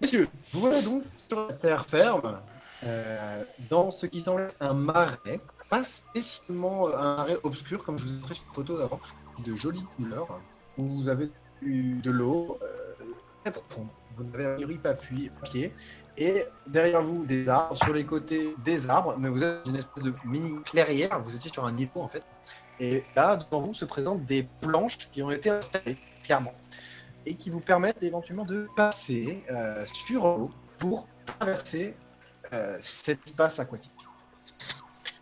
Messieurs, vous voilà donc sur la terre ferme, dans ce qui semble être un marais, pas spécialement un marais obscur comme je vous ai montré sur la photo d'avant, de jolies couleurs, où vous avez de l'eau très profonde. Vous n'avez a priori pas pied, et derrière vous des arbres, sur les côtés des arbres, mais vous êtes dans une espèce de mini clairière, vous étiez sur un niveau en fait, et là devant vous se présentent des planches qui ont été installées, clairement et qui vous permettent éventuellement de passer sur l'eau pour traverser cet espace aquatique.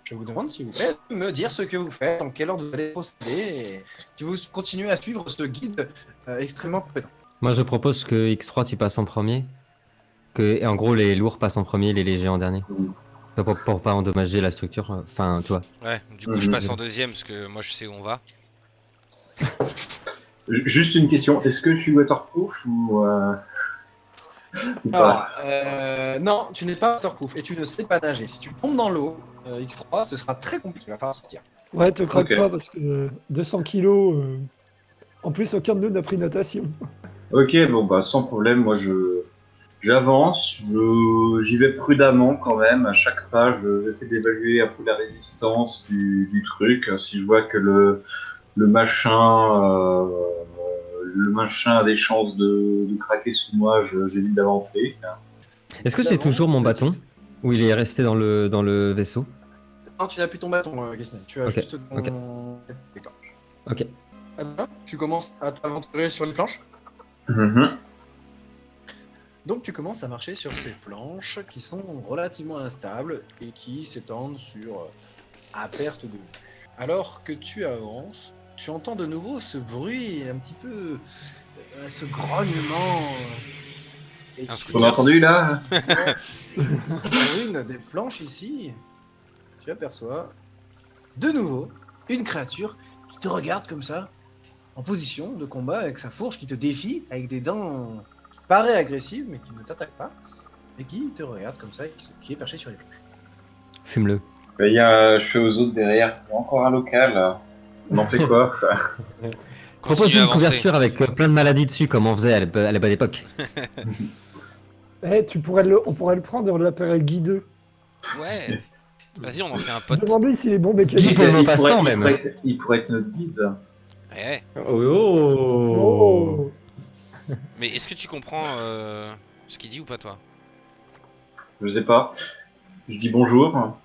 Je vous demande, s'il vous plaît, de me dire ce que vous faites, en quelle ordre vous allez procéder, et si vous continuez à suivre ce guide extrêmement compétent. Moi, je propose que X3, tu passes en premier. Et en gros, les lourds passent en premier, les légers en dernier. Pour pas endommager la structure. Enfin, tu vois. Ouais, du coup je passe en deuxième parce que moi je sais où on va. Juste une question, est-ce que je suis waterproof ou Alors, pas? non, tu n'es pas waterproof et tu ne sais pas nager. Si tu tombes dans l'eau, X3, ce sera très compliqué, il va falloir sortir. Ouais, te craque Ok. pas parce que 200 kilos. En plus, aucun de nous n'a pris natation. Ok, bon bah sans problème, moi j'avance, j'y vais prudemment quand même. À chaque pas, j'essaie d'évaluer un peu la résistance du truc. Si je vois que le machin euh, le machin a des chances de craquer sous moi, j'évite d'avancer. Est-ce que c'est toujours mon bâton? Ou il est resté dans le vaisseau? Non, tu n'as plus ton bâton, Guesnay. Tu as Ok, juste ton. ok. Ok. Adrien, tu commences à t'aventurer sur les planches. Mhm. Donc tu commences à marcher sur ces planches qui sont relativement instables et qui s'étendent sur à perte de vue. Alors que tu avances, tu entends de nouveau ce bruit un petit peu, ce grognement. Et Un tu On a scooter. entendu là? sur une des planches ici, tu aperçois de nouveau une créature qui te regarde comme ça, en position de combat avec sa fourche qui te défie, avec des dents qui paraît agressives mais qui ne t'attaque pas, et qui te regarde comme ça, qui est perché sur les planches. Fume-le. Je suis aux autres derrière. Il y a encore un local. On en fait quoi? Propose Continue à une avancer. couverture avec plein de maladies dessus, comme on faisait à la bonne époque. On pourrait le prendre l'appareil guideux. Ouais. Vas-y, on en fait un pote. Demande-lui s'il est bon Guy mécanique. pour le Maupassant, même. Il pourrait être notre guide. Ouais. Oh. Oh. Mais est-ce que tu comprends ce qu'il dit ou pas toi? Je sais pas. Je dis bonjour.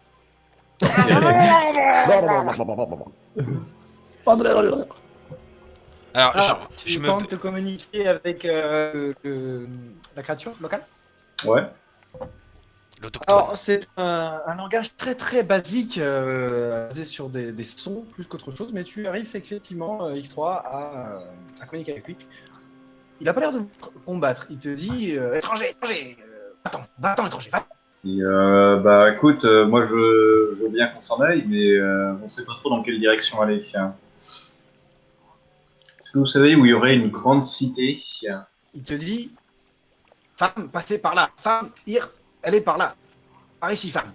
Alors, Alors, je tu me. tentes de communiquer avec la créature locale. Ouais. L'autochtone. Alors, c'est un langage très très basique, basé sur des sons plus qu'autre chose, mais tu arrives effectivement, X3, à communiquer avec lui. Il a pas l'air de vous combattre. Il te dit étranger, étranger, va-t'en, étranger, va. Et bah écoute, moi je veux bien qu'on s'en aille, mais on sait pas trop dans quelle direction aller. Est-ce que vous savez où il y aurait une grande cité? Il te dit femme, passez par là. Femme, ir, elle est par là. Par ici, femme.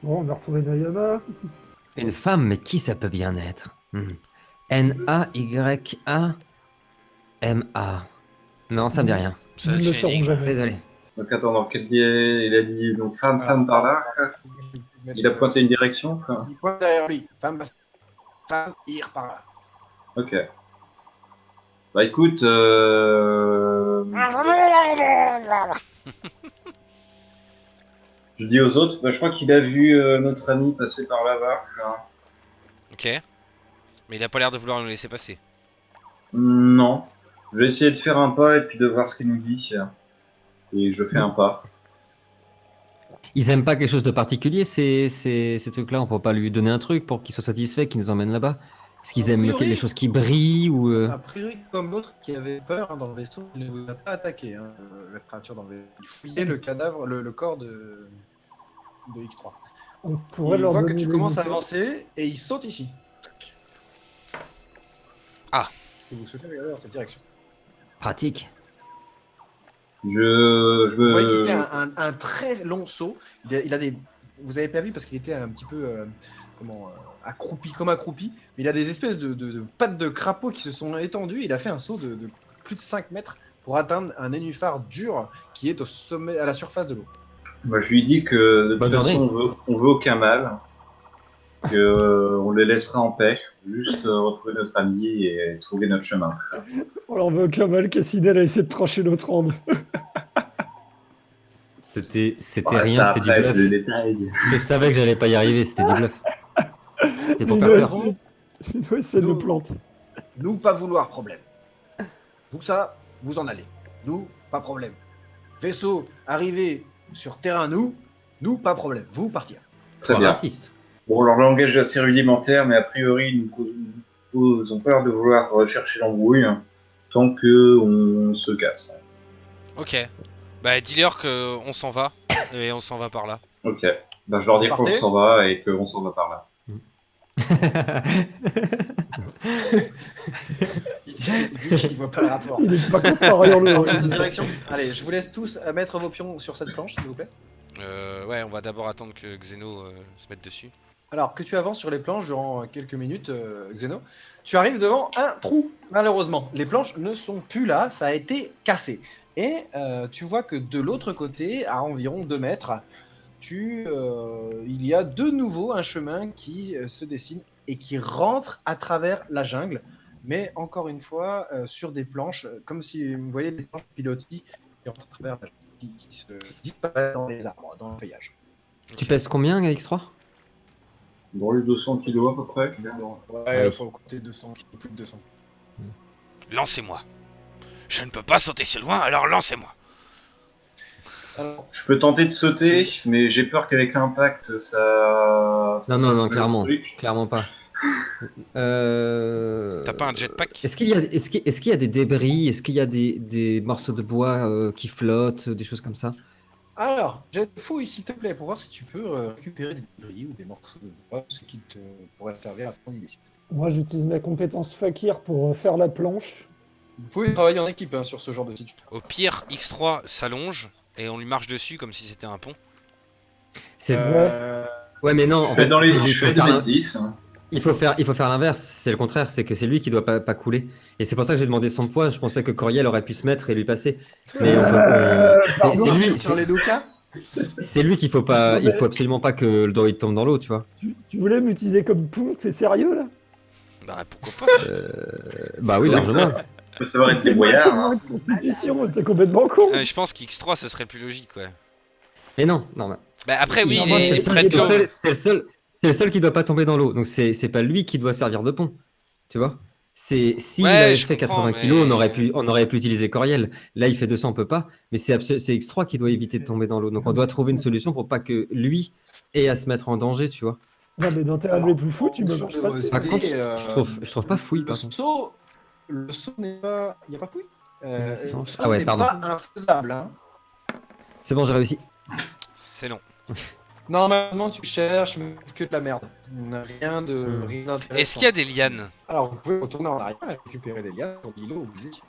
Bon, on a retrouvé Nayama. Une femme, mais qui ça peut bien être? Nayama. Non, ça me dit rien. Ça Nous va ne être le une saurons énigme. jamais. Désolé. Donc attends, dans quel il a dit donc femme par là? Il a pointé une direction, quoi. Il pointe derrière lui. Femme, femme, ir, par là. Ok. Bah écoute, je dis aux autres, bah, je crois qu'il a vu notre ami passer par là-bas. Ok. Mais il a pas l'air de vouloir nous laisser passer. Non. Je vais essayer de faire un pas et puis de voir ce qu'il nous dit. Et je fais un pas. Ils aiment pas quelque chose de particulier, ces trucs-là. On peut pas lui donner un truc pour qu'il soit satisfait, qu'il nous emmène là-bas. Est-ce qu'ils A aiment priori- les choses qui brillent ou A priori, comme l'autre qui avait peur dans le vaisseau, il ne vous a pas attaqué, la créature dans le vaisseau. Il fouillait le cadavre, le corps de X3. On pourrait Il leur voit que donner tu les commences à bouteilles. avancer et il saute ici. Ah. Est-ce que vous souhaitez regarder dans cette direction? pratique? Je Vous voyez qu'il fait veux. un très long saut. Il a des. Vous avez pas vu parce qu'il était un petit peu accroupi, mais il a des espèces de pattes de crapaud qui se sont étendues. Il a fait un saut de plus de 5 mètres pour atteindre un nénuphar dur qui est au sommet, à la surface de l'eau. Moi, je lui dis que de Bonne toute façon, journée. on veut aucun mal, que on les laissera en paix, juste retrouver notre ami et trouver notre chemin. On leur veut aucun mal, Cassinel a essayé de trancher notre ronde. C'était Ouais, rien, ça c'était du après, c'est des bluff. détails. Je savais que j'allais pas y arriver, c'était du bluff. C'était pour Mais faire non, peur. Bon, Ouais, c'est de Nous- plante. nous, pas vouloir problème. Vous, ça, vous en allez. Nous, pas problème. Vaisseau arrivé sur terrain, nous, pas problème. Vous, partir. Très Toi, bien. raciste. Bon, leur langage est assez rudimentaire, mais a priori, ils ont peur de vouloir chercher l'embrouille tant que on se casse. Ok. Bah dis-leur qu'on s'en va. Et on s'en va par là. Ok. Ben, je leur dis qu'on Partez. s'en va et qu'on s'en va par là. Il dit qu'il voit pas le rapport. Il est pas contrariant le Dans cette direction. Allez, je vous laisse tous mettre vos pions sur cette planche, s'il vous plaît. Ouais, on va d'abord attendre que Xeno se mette dessus. Alors que tu avances sur les planches durant quelques minutes, Xeno, tu arrives devant un trou, malheureusement. Les planches ne sont plus là, ça a été cassé. Et tu vois que de l'autre côté, à environ 2 mètres, il y a de nouveau un chemin qui se dessine et qui rentre à travers la jungle, mais encore une fois sur des planches, comme si vous voyez des planches pilotis qui rentrent à travers la jungle, qui se disparaissent dans les arbres, dans le feuillage. Tu Ok. pèses combien, X3? Dans les 200 kilos à peu près. Ouais, Allez. faut compter 200, plus de 200. Lancez-moi. Je ne peux pas sauter si loin, alors lancez-moi. Alors, Je peux tenter de sauter, mais j'ai peur qu'avec l'impact, ça Non, fasse non, le clairement. truc. Clairement pas. T'as pas un jetpack? Est-ce qu'il y a des débris? Est-ce qu'il y a des morceaux de bois qui flottent, des choses comme ça? Alors, j'ai fouille s'il te plaît pour voir si tu peux récupérer des débris ou des morceaux de bois, ce qui te pourrait servir à ton idée. Moi, j'utilise ma compétence fakir pour faire la planche. Vous pouvez travailler en équipe hein, sur ce genre de situation. Au pire, X3 s'allonge et on lui marche dessus comme si c'était un pont. C'est Euh, Ouais, mais non, en Je fais fait, dans les il je faut fais faire 2m10. Hein. il faut faire l'inverse. C'est le contraire, c'est que c'est lui qui doit pas couler. Et c'est pour ça que j'ai demandé son poids. Je pensais que Coriel aurait pu se mettre et lui passer. Mais c'est lui, sur les deux cas. c'est lui qu'il faut pas. Il faut absolument pas que le droïde tombe dans l'eau, tu vois. Tu voulais m'utiliser comme pont, c'est sérieux là? Bah pourquoi pas? Bah oui, largement. Faut savoir être C'est moi qui ai débrouillard. moins Hein. de constitution, t'es complètement con. Je pense qu'X3 ce serait le plus logique, ouais. Mais non, non. Bah, Bah après, oui, Non, il moi, est c'est près de le l'eau. seul- c'est le seul qui doit pas tomber dans l'eau. Donc c'est pas lui qui doit servir de pont, tu vois. Si il Ouais, avait je fait comprends, 80 kilos, mais- on aurait pu utiliser Coriel. Là, il fait 200, on peut pas. Mais c'est X3 qui doit éviter de tomber dans l'eau. Donc on doit trouver une solution pour pas que lui ait à se mettre en danger, tu vois. Non, mais dans tes rêves les plus fous, tu me marches pas dessus. Par contre, je trouve pas fouille, Le par contre. saut, n'est pas. Il n'y a pas fouille. Le Sens- saut Ah ouais, n'est pardon. pas infaisable. Hein. C'est bon, j'ai réussi. C'est long. Normalement, tu cherches, mais que de la merde. Rien d'intéressant. Est-ce qu'il y a des lianes? Alors, vous pouvez retourner en arrière et récupérer des lianes sur l'îlot où vous étiez.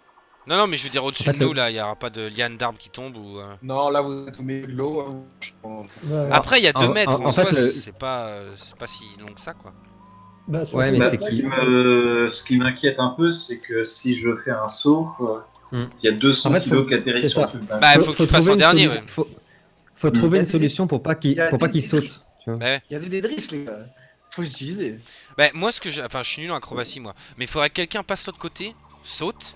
Non, mais je veux dire au-dessus En fait, de nous, là, il y aura pas de lianes d'arbres qui tombent ou... Non, là, vous êtes au milieu de l'eau. Hein. Ouais. Après, il y a 2 en- mètres, en en fait, soi, le- c'est pas si long que ça, quoi. Bah, Ouais, mais Bah, c'est qui ce qui m'inquiète un peu, c'est que si je fais un saut, Hmm. il y a 200 En fait, kilos faut- qui atterrissent c'est sur ça. le truc d'un Bah, coup. faut que tu fasses en une dernier, solu- ouais. faut trouver Il y a une des- solution pour pas il y a qu'il des- saute. Tu vois. Bah, ouais. Il y a des dédrisses, les gars. Faut les utiliser. Bah, moi, enfin, je suis nul en acrobatie, moi. Mais il faudrait que quelqu'un passe de l'autre côté, saute,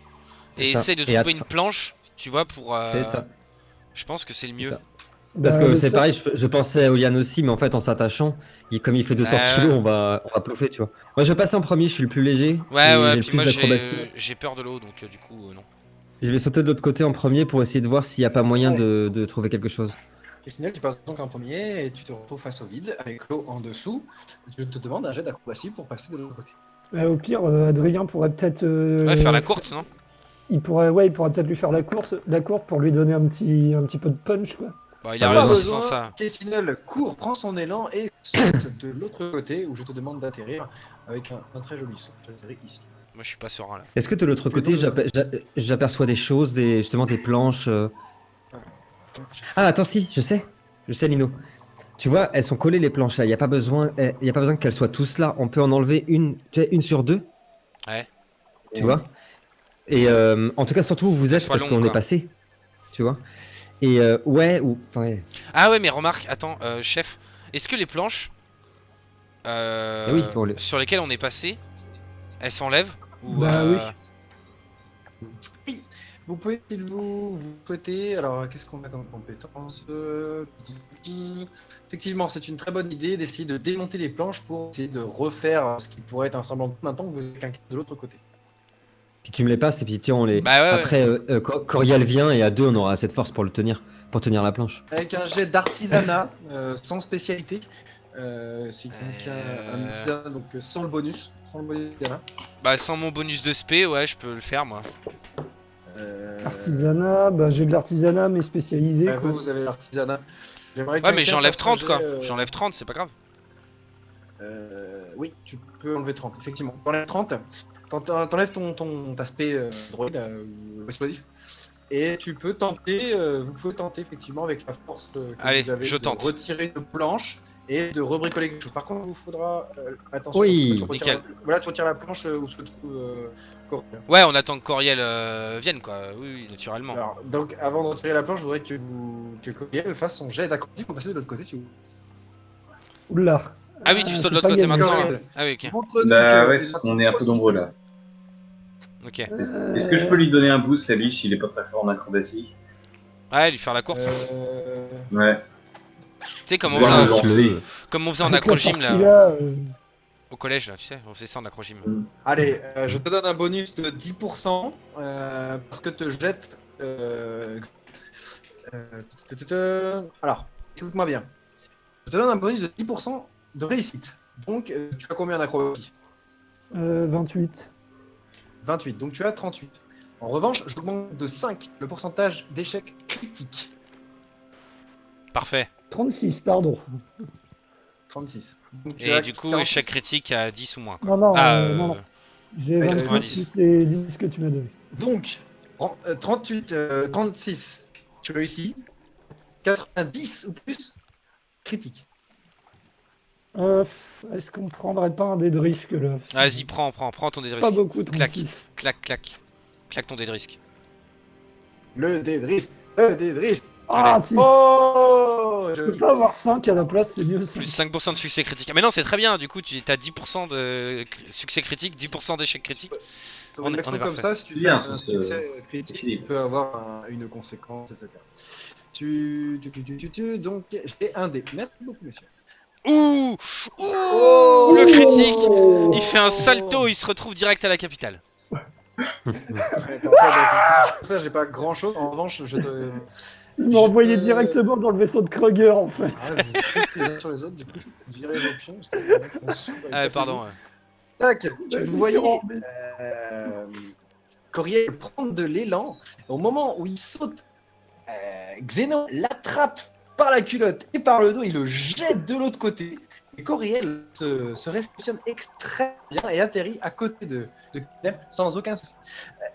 et C'est ça. essaie de Et trouver attends. une planche, tu vois, pour... C'est ça. Je pense que c'est le C'est mieux. ça. Parce Bah, que le c'est seul- pareil, je pensais à Oliane aussi, mais en fait, en s'attachant, comme il fait 200 Ouais. kilos, on va plouffer, tu vois. Moi, je vais passer en premier, je suis le plus léger. Ouais, et ouais, j'ai le puis plus moi, d'acrobatie. j'ai peur de l'eau, donc du coup, non. Je vais sauter de l'autre côté en premier pour essayer de voir s'il n'y a pas moyen Ouais. de trouver quelque chose. Kessinel, tu passes donc en premier et tu te retrouves face au vide avec l'eau en dessous. Je te demande un jet d'acrobatie pour passer de l'autre côté. Au pire, Adrien pourrait peut-être. Ouais, faire la courte, non? Il pourrait peut-être lui faire la course pour lui donner un petit peu de punch, quoi. Bah, il Pas a besoin. réussi sans ça. Kessinel court, prend son élan et saute de l'autre côté où je te demande d'atterrir avec un très joli saut. Tu atterris ici. Moi, je suis pas serein, là. Est-ce que de l'autre côté, j'aperçois des choses, justement des planches Ah, attends, si, je sais, Lino. Tu vois, elles sont collées les planches là. Il n'y a pas besoin qu'elles soient tous là. On peut en enlever une, tu sais, une sur deux. Ouais. Tu vois. Et en tout cas, surtout où vous êtes, soit parce long, qu'on quoi. est passé, tu vois. Et ouais. Ah ouais, mais remarque, attends, chef, est-ce que les planches Ah oui, pour sur lesquelles on est passé, elles s'enlèvent ou Bah oui. Oui, vous pouvez, si vous souhaitez. Alors, qu'est-ce qu'on a comme compétence? Effectivement, c'est une très bonne idée d'essayer de démonter les planches pour essayer de refaire ce qui pourrait être un semblant de pont maintenant que vous êtes quelqu'un de l'autre côté. Puis tu me les passes, et puis tiens, on les. Bah ouais, ouais. Après, Corial vient, et à deux, on aura assez de force pour tenir la planche. Avec un jet d'artisanat sans spécialité. Si quelqu'un un Euh. artisanat, donc sans le bonus. Sans le bonus d'artisanat. Bah sans mon bonus de spé, ouais, je peux le faire moi. Artisanat, bah j'ai de l'artisanat mais spécialisé Bah, quoi. vous avez l'artisanat. J'aimerais que Ouais, mais quelqu'un j'enlève fasse 30 un quoi. jet, J'enlève 30, c'est pas grave. Oui, tu peux enlever 30, effectivement. T'enlèves 30, t'enlèves ton aspect droïde, explosif, et tu peux tenter, vous pouvez tenter effectivement avec la force que Allez, vous avez je de tente. retirer de planche et de rebricoler quelque chose. Par contre, il vous faudra attention. Oui. tu retires Nickel. voilà, tu retires la planche où se trouve Corinne. Ouais, on attend que Coriel vienne quoi. Oui, oui, naturellement. Alors, donc, avant de retirer la planche, je voudrais que Corinne fasse son jet d'acrobatie pour passer de l'autre côté si vous voulez. Oula. Ah oui, tu sautes de c'est l'autre pas côté gagné. maintenant. Coriel. Hein. Ah oui, ok. Montre-nous Bah que- ouais, parce qu'on est un peu nombreux là. Ok. Est-ce que je peux lui donner un boost, la biche, s'il est pas très fort en acrobatie? Ouais, lui faire la course. Ouais. Tu sais, comme on Voir faisait, le lancer. comme on faisait en Avec la acrogym force là, qu'il a, au collège là, tu sais, on faisait ça en acrogym. Allez, je te donne un bonus de 10% parce que te jette. Alors, écoute-moi bien. Je te donne un bonus de 10% de réussite. Donc, tu as combien d'acrobatie? 28. 28. Donc, tu as 38. En revanche, je demande de 5 le pourcentage d'échecs critiques. Parfait. 36, pardon. 36. Donc, tu Et as du coup, 46. échec critique à 10 ou moins quoi. Non, non, Ah, non. J'ai Ouais, 26 90. plus les 10 que tu m'as donné. Donc, 38, 36, tu réussis. 90 ou plus, critique. Est-ce qu'on prendrait pas un dé de risque là? Vas-y, prends ton dé de Pas risque. beaucoup, Clac. 36. Claque ton dé de risque. Le dé de risque, le dé de risque. Ah, Allez. 6. Oh, Je peux pas avoir 5 à la place, c'est mieux ça. Plus 5% de succès critique. Ah, mais non, c'est très bien, du coup, tu as 10% de succès critique, 10% d'échec critique. On est comme parfait. ça, si tu fais Bien, un ça, c'est- succès c'est critique, fini. tu peux avoir une conséquence, etc. Donc, j'ai un dé. Merci beaucoup, monsieur. Ouh, Oh le critique. Il fait un salto, il se retrouve direct à la capitale. Attends, comme ça, j'ai pas grand chose. En revanche, je te. Il m'a envoyé Je- directement dans le vaisseau de Kruger en fait. Ah, vous êtes tous les uns sur les autres, du coup, je vais virer vos pions. Parce que les mecs vont se saouler, Ah, cassez-vous. pardon. Tac, vous voyez Mais- Coriel prendre de l'élan. Au moment où il saute, Xeno l'attrape par la culotte et par le dos, il le jette de l'autre côté. Et Coriel se réceptionne extrêmement bien et atterrit à côté de Kidem sans aucun souci.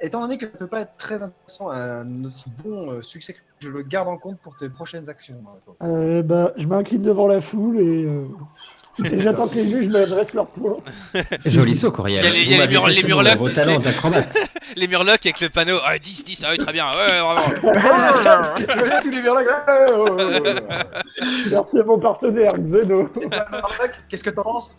Étant donné que ça ne peut pas être très intéressant, un aussi bon succès, je le garde en compte pour tes prochaines actions. Bah, je m'incline devant la foule et j'attends que les juges me dressent leur point. Joli saut, Coriel. Il y a les- Vous il y a m'aviez les caché murlocs, vos tu talents sais. d'acrobate. Les murlocs avec le panneau. Ah, 10, 10, ah oui, très bien. Ouais, vraiment. Tu vois tous les verlacs. Merci à mon partenaire, Xeno. Qu'est-ce que t'en penses?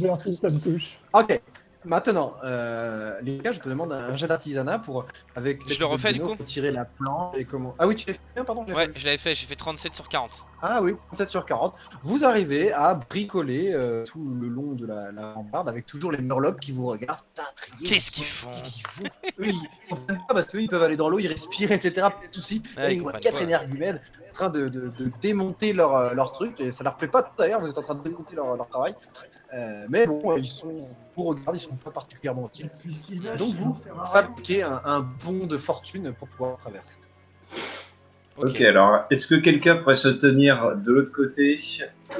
Merci, ça me touche. Ok. Maintenant, les gars, je te demande un jet d'artisanat pour avec. Je le refais, du coup Tirer la planche et comment. Ah oui, tu l'as fait bien, pardon. j'ai Ouais, pas vu. je l'avais fait, j'ai fait 37 sur 40. Ah oui, 7 sur 40. Vous arrivez à bricoler tout le long de la rambarde avec toujours les murlocs qui vous regardent. Intrigués. Qu'est-ce qu'ils font? Eux, ils comprennent pas parce qu'eux, ils peuvent aller dans l'eau, ils respirent, etc. Pas de soucis. Ouais, Et ils ils voient comprennent 4 pas. énergumènes en train de démonter leur truc. Et ça leur plaît pas d'ailleurs, vous êtes en train de démonter leur travail. Mais bon, ils vous regardent, ils sont pas particulièrement utiles. Donc vous fabriquez un bond de fortune pour pouvoir traverser. Ok, alors, est-ce que quelqu'un pourrait se tenir de l'autre côté?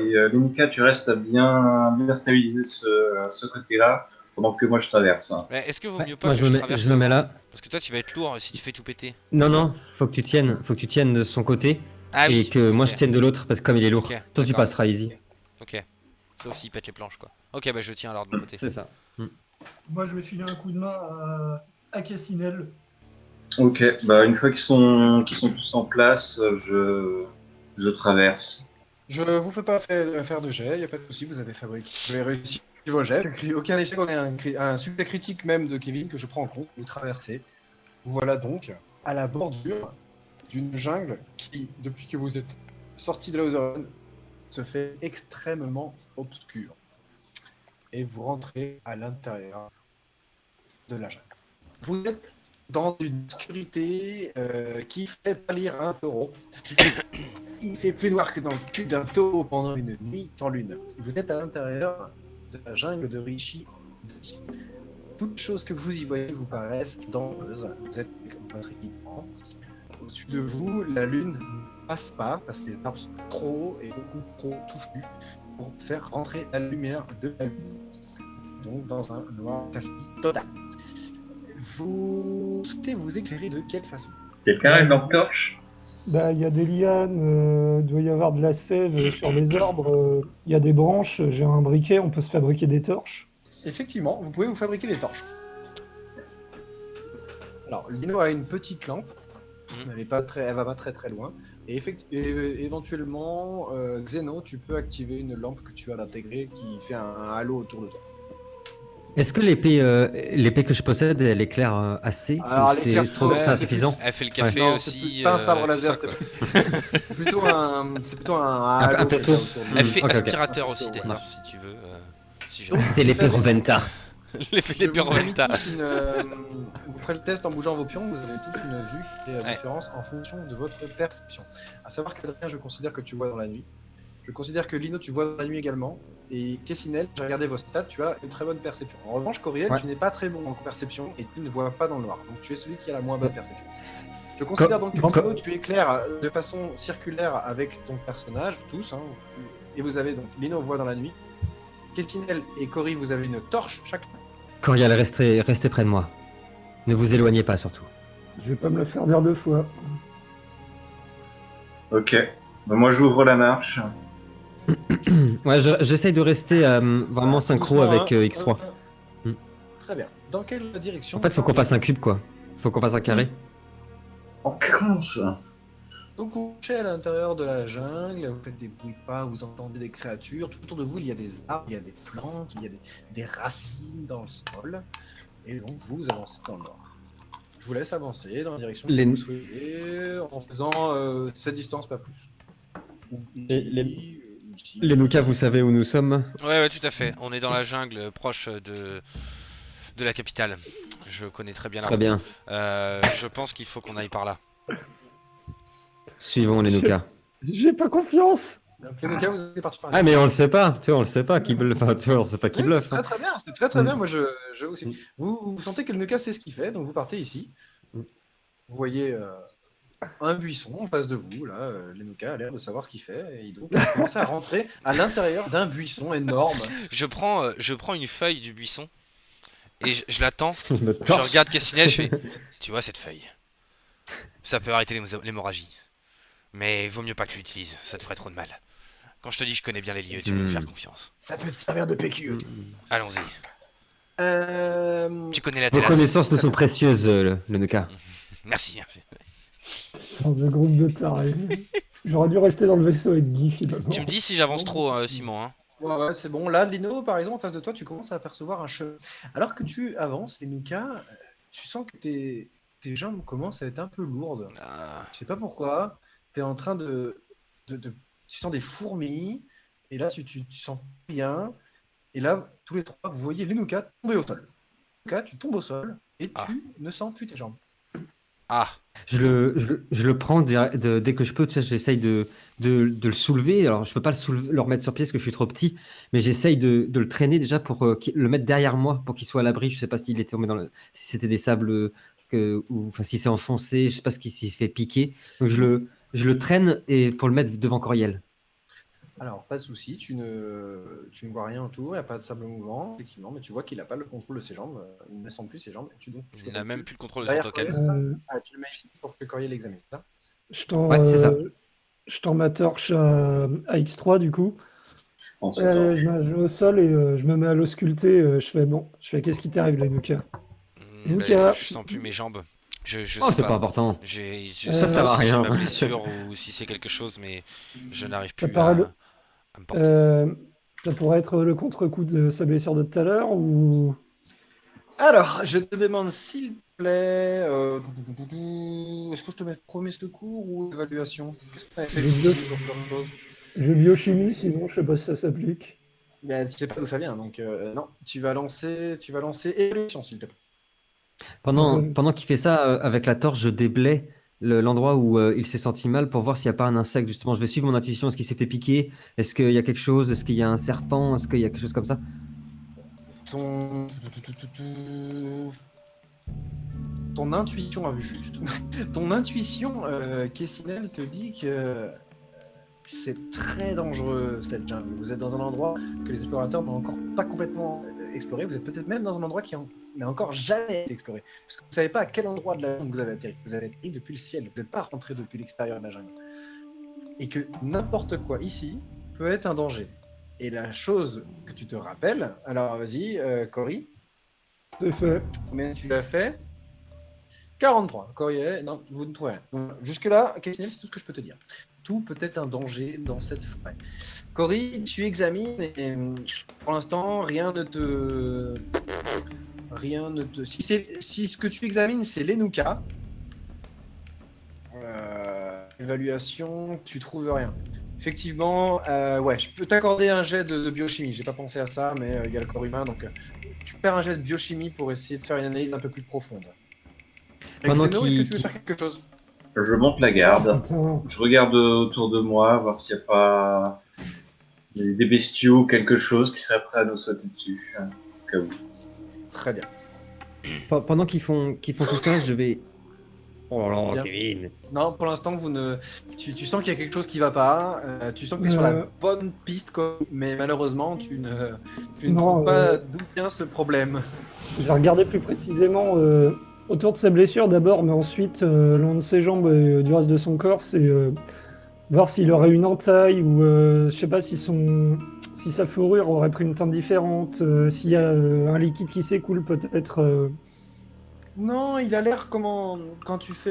Et Linka, tu restes à bien stabiliser ce côté-là pendant que moi je traverse. Mais est-ce que vaut Ouais, mieux pas moi, que je me mets, traverse je me mets avant là. Parce que toi, tu vas être lourd si tu fais tout péter. Non, faut que tu tiennes de son côté. Ah et oui. que moi ok. je tienne de l'autre, parce que comme il est lourd. Ok, Toi, tu d'accord. passeras easy. Ok. Sauf s'il pète les planches, quoi. Ok, bah je tiens alors de mon côté. C'est ça. Moi, je vais filer un coup de main à Cassinel. Ok, bah une fois qu'ils sont tous en place, je traverse. Je vous fais pas faire de jet, il n'y a pas de souci, vous avez réussi vos jets. Aucun échec, on a un succès critique même de Kevin que je prends en compte. Vous traversez. Vous voilà donc à la bordure d'une jungle qui, depuis que vous êtes sorti de la Ozone, se fait extrêmement obscure. Et vous rentrez à l'intérieur de la jungle. Vous êtes dans une obscurité qui fait pâlir un taureau. Il fait plus noir que dans le cul d'un taureau pendant une nuit sans lune. Vous êtes à l'intérieur de la jungle de Rishi. Toutes choses que vous y voyez vous paraissent dangereuses. Vous êtes avec votre équipement. Au-dessus de vous, la lune ne passe pas parce que les arbres sont trop hauts et beaucoup trop touffus pour faire rentrer la lumière de la lune. Donc dans un noir quasi total. Vous souhaitez vous éclairer de quelle façon? Quelqu'un a une lampe torche? Bah, il y a des lianes, il doit y avoir de la sève sur les arbres, il y a des branches, j'ai un briquet, on peut se fabriquer des torches. Effectivement, vous pouvez vous fabriquer des torches. Alors, Lino a une petite lampe. Elle va pas très très loin. Et éventuellement, Xeno, tu peux activer une lampe que tu as intégrée qui fait un halo autour de toi. Est-ce que l'épée que je possède, elle éclaire assez Alors, ou elle éclaire c'est peu, c'est c'est insuffisant? Elle fait le café Non, aussi. c'est pas un sabre tout laser, ça, quoi. c'est plutôt un Un halo faisceau. qu'il y a autour de Elle lui. fait Ok, ok. aspirateur Un aussi faisceau, d'ailleurs, marche. si tu veux. Si Donc, jamais. C'est l'épée Roventa. L'effet Je l'épée vous ai mis Roventa. tous vous ferez le test en bougeant vos pions, vous avez tous une vue qui fait la Ouais. différence en fonction de votre perception. À savoir qu'Adrien, je considère que tu vois dans la nuit. Je considère que Lino, tu vois dans la nuit également. Et Kessinel, j'ai regardé vos stats, tu as une très bonne perception. En revanche, Coriel, Ouais. tu n'es pas très bon en perception et tu ne vois pas dans le noir. Donc tu es celui qui a la moins bonne perception. Je considère donc que Xeno, tu éclaires de façon circulaire avec ton personnage, tous. Hein, et vous avez donc Lino voit dans la nuit. Kessinel et Cory, vous avez une torche chacun. Corial, restez près de moi. Ne vous éloignez pas surtout. Je vais pas me la faire dire deux fois. Ok. Bah, moi j'ouvre la marche. Ouais, j'essaye de rester vraiment synchro Doucement, avec hein. X3. Très bien. Dans quelle direction En fait, faut qu'on fasse un cube, quoi. Faut qu'on fasse un carré. En commence. Donc vous marchez à l'intérieur de la jungle, vous faites des bruits de pas, vous entendez des créatures, tout autour de vous il y a des arbres, il y a des plantes, il y a des racines dans le sol, et donc vous avancez dans le nord. Je vous laisse avancer dans la direction que Les- vous souhaitez, en faisant cette distance, pas plus. Ou ici, ici. Les Nuka, vous savez où nous sommes? Ouais, tout à fait. On est dans la jungle proche de la capitale. Je connais très bien la Très route. bien. Je pense qu'il faut qu'on aille par là. Suivons les Nuka. J'ai pas confiance. Donc les cas, vous êtes partis par Ah, mais on le sait pas. Tu vois, on le sait pas qui bluffe. Enfin, tu vois, on sait pas qui Oui, bluffe. c'est hein. très bien, c'est très bien, Mm. moi je aussi. Vous sentez que le Nuka sait ce qu'il fait, donc vous partez ici. Mm. Vous voyez un buisson en face de vous, là, le Nuka a l'air de savoir ce qu'il fait, et donc il commence à rentrer à l'intérieur d'un buisson énorme. Je prends une feuille du buisson et je l'attends. Je me Je torche. regarde Cassinel, je fais. Tu vois cette feuille? Ça peut arrêter l'hémorragie. Mais vaut mieux pas que tu l'utilises, ça te ferait trop de mal. Quand je te dis je connais bien les lieux, tu peux me faire confiance. Ça peut te servir de PQ. Allons-y. Tu connais la Vos terrasse. connaissances ne sont précieuses, le Nuka. Merci. Dans le groupe de tarés. J'aurais dû rester dans le vaisseau avec Guy finalement. Tu me dis si j'avance trop, Simon. Hein. Ouais, c'est bon. Là, Lino, par exemple, en face de toi, tu commences à apercevoir un chemin. Alors que tu avances, les Nuka, tu sens que tes jambes commencent à être un peu lourdes. Ah, Je sais pas pourquoi. Tu es en train tu sens des fourmis, et là, tu sens rien. Et là, tous les trois, vous voyez Lenuka tomber au sol. Lenuka, tu tombes au sol, et tu ne sens plus tes jambes. ah. Je le prends dès que je peux, tu sais, j'essaye de le soulever. Alors, je peux pas le remettre sur pied parce que je suis trop petit, mais j'essaye de le traîner déjà pour le mettre derrière moi pour qu'il soit à l'abri. Je sais pas s'il était tombé si c'était des sables ou enfin s'il s'est enfoncé, je sais pas ce qu'il s'est fait piquer. Donc je le traîne et pour le mettre devant Coriel. Alors, pas de souci, tu ne vois rien autour, il n'y a pas de sable mouvant, effectivement, mais tu vois qu'il n'a pas le contrôle de ses jambes, il ne sent plus ses jambes, et tu Il n'a même plus le contrôle de son derrière token. Coriel, tu le mets ici pour que Coriel l'examine, c'est ça? Je tends, Ouais, c'est ça. je tends ma torche à X3 du coup. En ce temps. Je me au sol et je me mets à l'ausculter. Je fais qu'est-ce qui t'arrive, les Nuka? Nuka. Je sens plus mes jambes. Je Oh, sais c'est pas. pas important. Ça sert à si c'est rien. ma blessure ou si c'est quelque chose, mais je n'arrive Ça plus paraît le- à me porter. Ça pourrait être le contre-coup de sa blessure de tout à l'heure ou. Alors, je te demande s'il te plaît, est-ce que je te mets premier secours ou évaluation? Qu'est-ce que tu avais fait Les deux. pour faire une chose? J'ai biochimie, sinon je sais pas si ça s'applique. Ben, tu sais pas d'où ça vient, donc non, tu vas lancer évaluation s'il te plaît. Pendant qu'il fait ça, avec la torche, je déblaye l'endroit où il s'est senti mal pour voir s'il n'y a pas un insecte. Justement, je vais suivre mon intuition. Est-ce qu'il s'est fait piquer? Est-ce qu'il y a quelque chose? Est-ce qu'il y a un serpent? Est-ce qu'il y a quelque chose comme ça? Ton... Ton intuition a vu juste. Ton intuition, Kessinel, te dit que c'est très dangereux cette jungle. Vous êtes dans un endroit que les explorateurs n'ont encore pas complètement exploré. Vous êtes peut-être même dans un endroit qui n'a encore jamais été exploré. Parce que vous ne savez pas à quel endroit de la jungle vous avez atterri. Vous avez atterri depuis le ciel. Vous n'êtes pas rentré depuis l'extérieur de la jungle. Et que n'importe quoi ici peut être un danger. Et la chose que tu te rappelles, alors vas-y, Cory, C'est fait. combien tu l'as fait? 43. Cory, non, vous ne trouvez rien. Donc, jusque-là, Kessinel, c'est tout ce que je peux te dire. Tout peut être un danger dans cette forêt. Cory, tu examines et pour l'instant, rien ne te. Si ce que tu examines, c'est les Nuka, évaluation, tu trouves rien. Effectivement, ouais, je peux t'accorder un jet de biochimie. J'ai pas pensé à ça, mais il y a le corps humain, donc tu perds un jet de biochimie pour essayer de faire une analyse un peu plus profonde. Pendant Xeno, est-ce que qu'il- tu veux faire quelque chose? Je monte la garde. Putain. Je regarde autour de moi, voir s'il n'y a pas des bestiaux ou quelque chose qui serait prêt à nous sauter dessus. Au cas où. Très bien. Pendant qu'ils font tout ça, je vais. Oh là, Bien. Kevin. Non, pour l'instant, tu sens qu'il y a quelque chose qui va pas. Tu sens que tu es sur la bonne piste, mais malheureusement, tu ne Non, trouves pas d'où vient ce problème. Je vais regarder plus précisément autour de sa blessure d'abord, mais ensuite le long de ses jambes et du reste de son corps, c'est voir s'il aurait une entaille ou je sais pas si sa fourrure aurait pris une teinte différente, s'il y a un liquide qui s'écoule peut-être. Non, il a l'air quand tu fais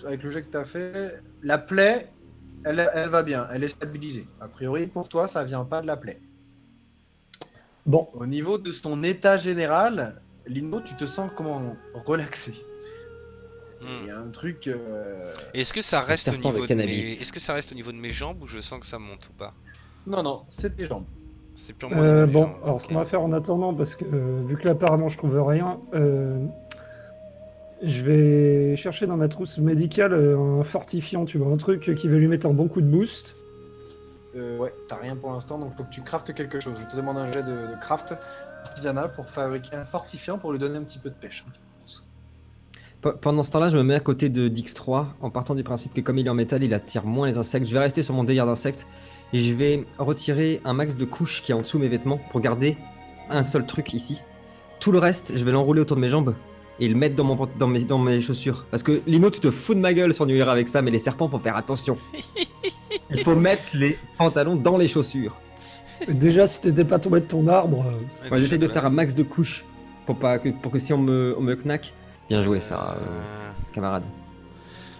avec le jet que tu as fait, la plaie, elle va bien, elle est stabilisée. A priori, pour toi, ça vient pas de la plaie. Bon, Au niveau de son état général, Lino, tu te sens relaxé. Il y a un truc. Et est-ce que ça reste au serpent niveau de de mes... cannabis. Est-ce que ça reste au niveau de mes jambes ou je sens que ça monte ou pas? Non, c'est tes jambes. C'est purement au niveau des bon, jambes. alors ce qu'on va faire en attendant, parce que vu que là apparemment je trouve rien, je vais chercher dans ma trousse médicale un fortifiant, tu vois, un truc qui va lui mettre un bon coup de boost. Ouais, t'as rien pour l'instant, donc faut que tu craftes quelque chose. Je te demande un jet de craft artisanat pour fabriquer un fortifiant pour lui donner un petit peu de pêche. Pendant ce temps-là, je me mets à côté de Dix3 en partant du principe que comme il est en métal, il attire moins les insectes. Je vais rester sur mon délire d'insectes et je vais retirer un max de couches qui est en dessous de mes vêtements pour garder un seul truc ici. Tout le reste, je vais l'enrouler autour de mes jambes et le mettre dans mes chaussures. Parce que Lino, tu te fous de ma gueule sur New Year avec ça, mais les serpents, faut faire attention. Il faut mettre les pantalons dans les chaussures. Déjà, si t'étais pas tombé de ton arbre, Moi, j'essaie de faire un max de couches pour que si on me knack. Bien joué, ça, camarade.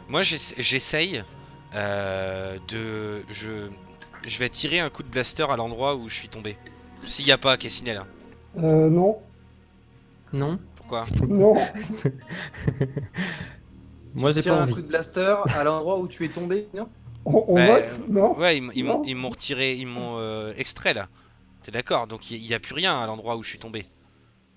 Moi, j'essaye je vais tirer un coup de blaster à l'endroit où je suis tombé. S'il n'y a pas Kessinel. Hein. non, Non? Pourquoi? non. Moi, j'ai Tire pas un envie. coup de blaster à l'endroit où tu es tombé, non? On Bah, vote? Non. Ouais, ils Non. m'ont retiré, ils m'ont extrait là. T'es d'accord? Donc il n'y a plus rien à l'endroit où je suis tombé.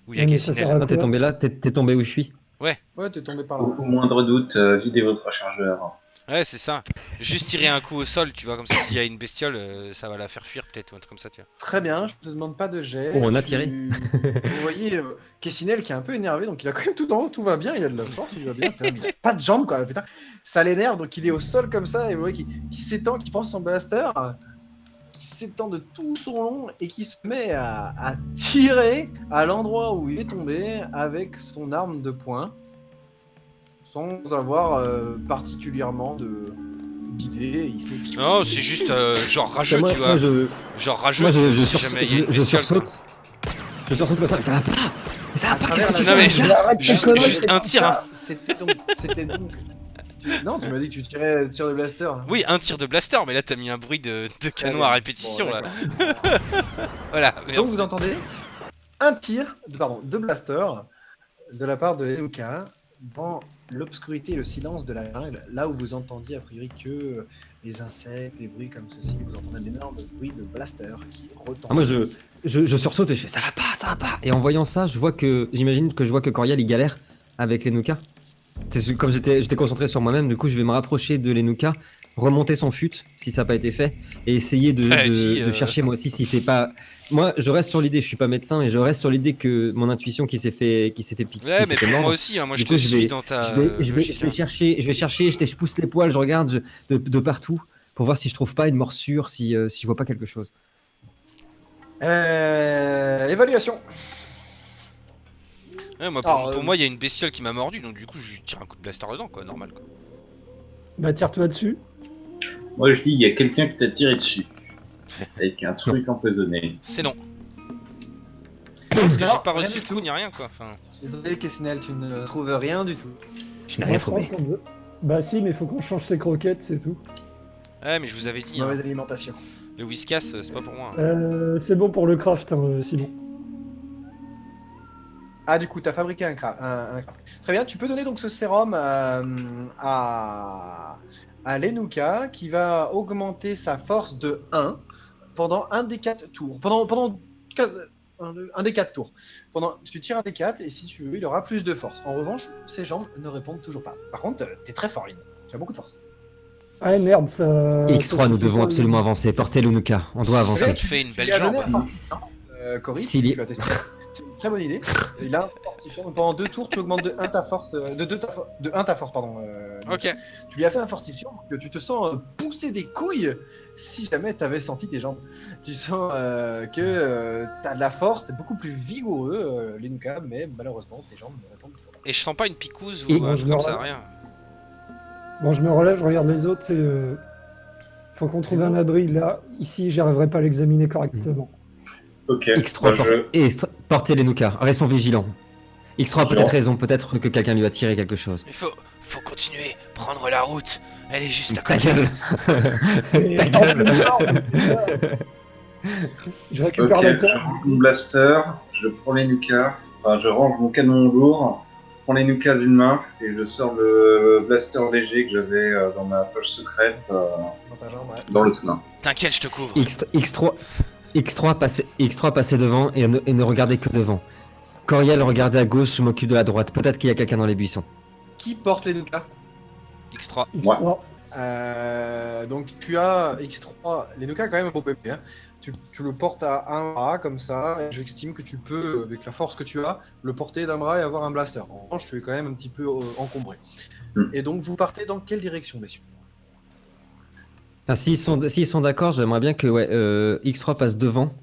Où il y a Ouais, mais ça Kessinel. sert à Ah, t'es quoi? tombé là? T'es tombé où je suis? Ouais, t'es tombé par là. Au moindre doute, videz votre rechargeur. Ouais, c'est ça. Juste tirer un coup au sol, tu vois, comme ça s'il y a une bestiole, ça va la faire fuir peut-être ou un truc comme ça, tu vois. Très bien, je te demande pas de jet. Oh, on a tiré. Vous voyez Kessinel qui est un peu énervé, donc il a quand même tout en haut, tout va bien, il a de la force, il va bien. Putain, mais il a pas de jambes quoi, putain. Ça l'énerve, donc il est au sol comme ça, et vous voyez qu'il s'étend, qu'il prend son blaster, qui s'étend de tout son long et qui se met à tirer à l'endroit où il est tombé avec son arme de poing, sans avoir particulièrement d'idée, il se met... Non, c'est juste genre rageux, moi, tu vois. moi, je, Genre rageux, moi, je, si je, jamais il y a une je bestiole, sursaute. Je sursaute comme ça, mais ça va pas. Mais ça va pas, qu'est-ce que tu Non, fais mais mon je- gars Arrête tes juste- conneries. juste un tir, hein. C'était donc... Non, tu m'as dit que tu tirais tir de blaster. quoi. Oui, un tir de blaster, mais là t'as mis un bruit de canon à répétition, Bon, là. d'accord. Voilà. Donc vous entendez un tir de blaster de la part de Lenuka dans l'obscurité et le silence de la jungle, là où vous entendiez a priori que les insectes, les bruits comme ceci, vous entendez un énorme bruit de blaster qui retentit. Ah, moi, je sursaute et je fais ça va pas. Et en voyant ça, j'imagine que je vois que Coriel il galère avec les Nuka. Comme j'étais concentré sur moi-même, du coup, je vais me rapprocher de Lenuka, remonter son fut si ça n'a pas été fait, et essayer de chercher moi aussi si c'est pas. Moi, je reste sur l'idée, je suis pas médecin, et je reste sur l'idée que mon intuition qui s'est fait piquer, Ouais, qui s'est mais fait pour moi mordre. aussi, hein, moi Du je coup, te je suis vais, dans ta. je vais chercher, je pousse les poils, je regarde de partout pour voir si je trouve pas une morsure, si je vois pas quelque chose. Évaluation. Ouais, moi, Alors, pour moi, il y a une bestiole qui m'a mordu, donc du coup, je tire un coup de blaster dedans, quoi, normal, quoi. Bah tire-toi dessus. Moi, je dis, il y a quelqu'un qui t'a tiré dessus. Avec un truc empoisonné. C'est non. Parce que j'ai Non, pas rien reçu du de coup tout. ni rien, quoi. Enfin, Désolé, Kessinel, tu ne trouves rien du tout. Je n'ai rien Moi, je pense trouvé. qu'on veut- Bah si, mais faut qu'on change ses croquettes, c'est tout. ouais, mais je vous avais dit, hein, Mauvaise alimentation. le whiskas, c'est pas pour moi. Hein. C'est bon pour le craft, Simon. Ah, du coup, tu as fabriqué un craft. Très bien, tu peux donner donc ce sérum à Lenuka qui va augmenter sa force de 1 pendant un des 4 tours. Pendant un des 4 tours. Tu tires un des 4 et si tu veux, il aura plus de force. En revanche, ses jambes ne répondent toujours pas. Par contre, t'es très fort, Lynn. Tu as beaucoup de force. Ah merde, ça... X3, nous devons absolument avancer. Portez Lenuka, on doit avancer. Tu fais une belle Tu as jambe. donné un fortifiant, Cory, S'il y- tu as testé. C'est une très bonne idée. Il a un fortifiant. Donc pendant 2 tours, tu augmentes de 1 ta force. De 1 ta force, pardon. Ok. Tu lui as fait un fortifiant pour que tu te sens pousser des couilles si jamais tu avais senti tes jambes. Tu sens que tu as de la force, tu es beaucoup plus vigoureux, Lenuka, mais malheureusement, tes jambes ne répondent toujours pas. Et je sens pas une picouse Et- ou un Bon, truc je comme me ça, rends- rien. Bon, je me relève, je regarde les autres, faut qu'on trouve un abri. Là, ici, j'arriverai pas à l'examiner correctement. Ok. X3, Bah, je... portez Lenuka, restons vigilants. X3 a Vigilants. peut-être raison, peut-être que quelqu'un lui a tiré quelque chose. Il faut continuer, prendre la route. Elle est juste à Ta côté. gueule Et- Ta gueule Je récupère Ok, la je terre. range mon blaster, je prends les Nuka, enfin je range mon canon lourd, je prends les Nuka d'une main et je sors le blaster léger que j'avais dans ma poche secrète Dans ta jambe, ouais. dans l'autre main. T'inquiète, je te couvre. X3 passez devant et ne regardez que devant. Coriel, regardez à gauche, je m'occupe de la droite. Peut-être qu'il y a quelqu'un dans les buissons. Qui porte Lenuka? X3. X3. Donc tu as X3, Lenuka a quand même un beau bébé. Hein. Tu le portes à un bras comme ça, et j'estime que tu peux, avec la force que tu as, le porter d'un bras et avoir un blaster. En revanche, tu es quand même un petit peu encombré. Et donc vous partez dans quelle direction, messieurs? Ah, s'ils sont d'accord, j'aimerais bien que X3 passe devant,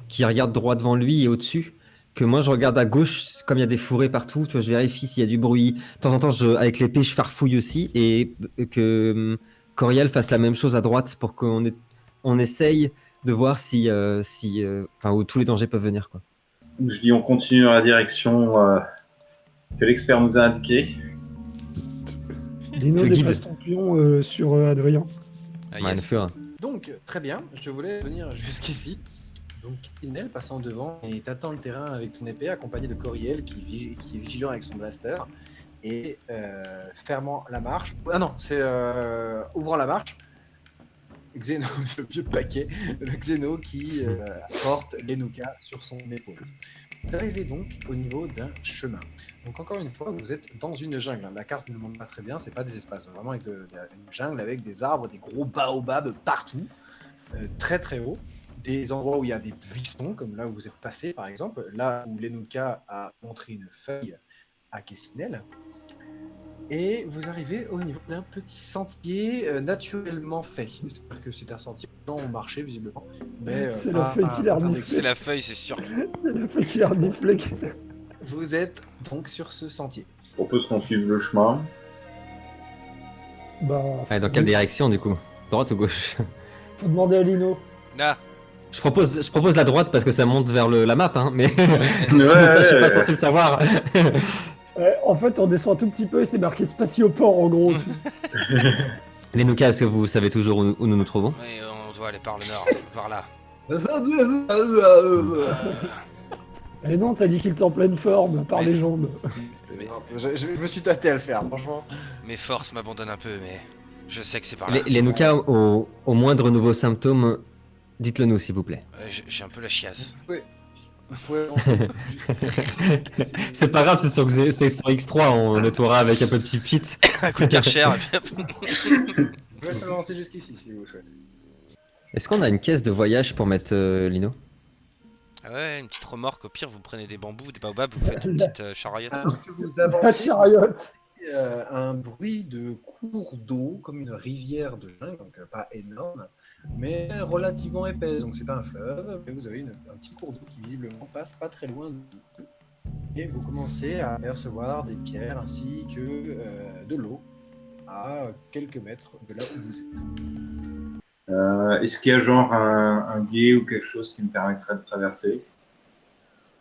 qu'il regarde droit devant lui et au-dessus. Que moi je regarde à gauche, comme il y a des fourrés partout, tu vois, je vérifie s'il y a du bruit. De temps en temps, avec l'épée, je farfouille aussi. Et que Coriel fasse la même chose à droite pour qu'on essaye de voir où tous les dangers peuvent venir, quoi. Je dis on continue dans la direction que l'expert nous a indiquée. Dino, Le guide. dépasse ton pion sur Adrien. Ah, Ouais, yes. le fur. Donc, très bien, je voulais venir jusqu'ici. Donc, Inel passant devant et tâtant le terrain avec son épée, accompagné de Coriel qui est vigilant avec son blaster et fermant la marche. Ah non, c'est ouvrant la marche. Xeno, ce vieux paquet, le Xeno qui porte Lenuka sur son épaule. Vous arrivez donc au niveau d'un chemin. Donc encore une fois, vous êtes dans une jungle. La carte ne le montre pas très bien, c'est pas des espaces, vraiment avec une jungle avec des arbres, des gros baobabs partout, très très haut. Des endroits où il y a des buissons, comme là où vous êtes passé par exemple, là où Lenuka a montré une feuille à Kessinel. Et vous arrivez au niveau d'un petit sentier naturellement fait. C'est-à-dire que c'est un sentier où les gens ont marché visiblement. Mais, C'est la feuille qui l'a remis. C'est la feuille, c'est sûr. C'est le fait qu'il a reniflé. Vous êtes donc sur ce sentier. Je propose qu'on suive le chemin. Bah, Ouais, dans quelle direction du coup? Droite ou gauche? faut demander à Lino. Ah, Je propose la droite parce que ça monte vers la map, hein, mais Ouais, ça, je suis pas ouais. censé le savoir. Ouais, en fait, on descend un tout petit peu et c'est marqué spatioport en gros. Les Nuka, est-ce que vous savez toujours où nous nous trouvons? mais on doit aller par le nord, par là. Et non, t'as dit qu'il était en pleine forme, par Mais- les jambes. Je me suis tâté à le faire, franchement. Mes forces m'abandonnent un peu, mais je sais que c'est par là. Les Nuka, au moindre nouveau symptôme, dites-le nous s'il vous plaît. J'ai un peu la chiasse. Vous pouvez avancer. C'est pas grave, c'est sur X3, on nettoiera avec un peu de pipit. Un coup de karcher, et puis hop. Je laisse avancer jusqu'ici si vous souhaitez. Est-ce qu'on a une caisse de voyage pour mettre Lino? Ah ouais, une petite remorque, au pire vous prenez des bambous, des baobabs, vous faites une petite chariote. Alors que vous La avancez, chariote. un bruit de cours d'eau, comme une rivière de jungle, donc pas énorme, mais relativement épaisse. Donc c'est pas un fleuve, mais vous avez un petit cours d'eau qui visiblement passe pas très loin de vous. Et vous commencez à apercevoir des pierres ainsi que de l'eau à quelques mètres de là où vous êtes. Est-ce qu'il y a genre un gué ou quelque chose qui me permettrait de traverser?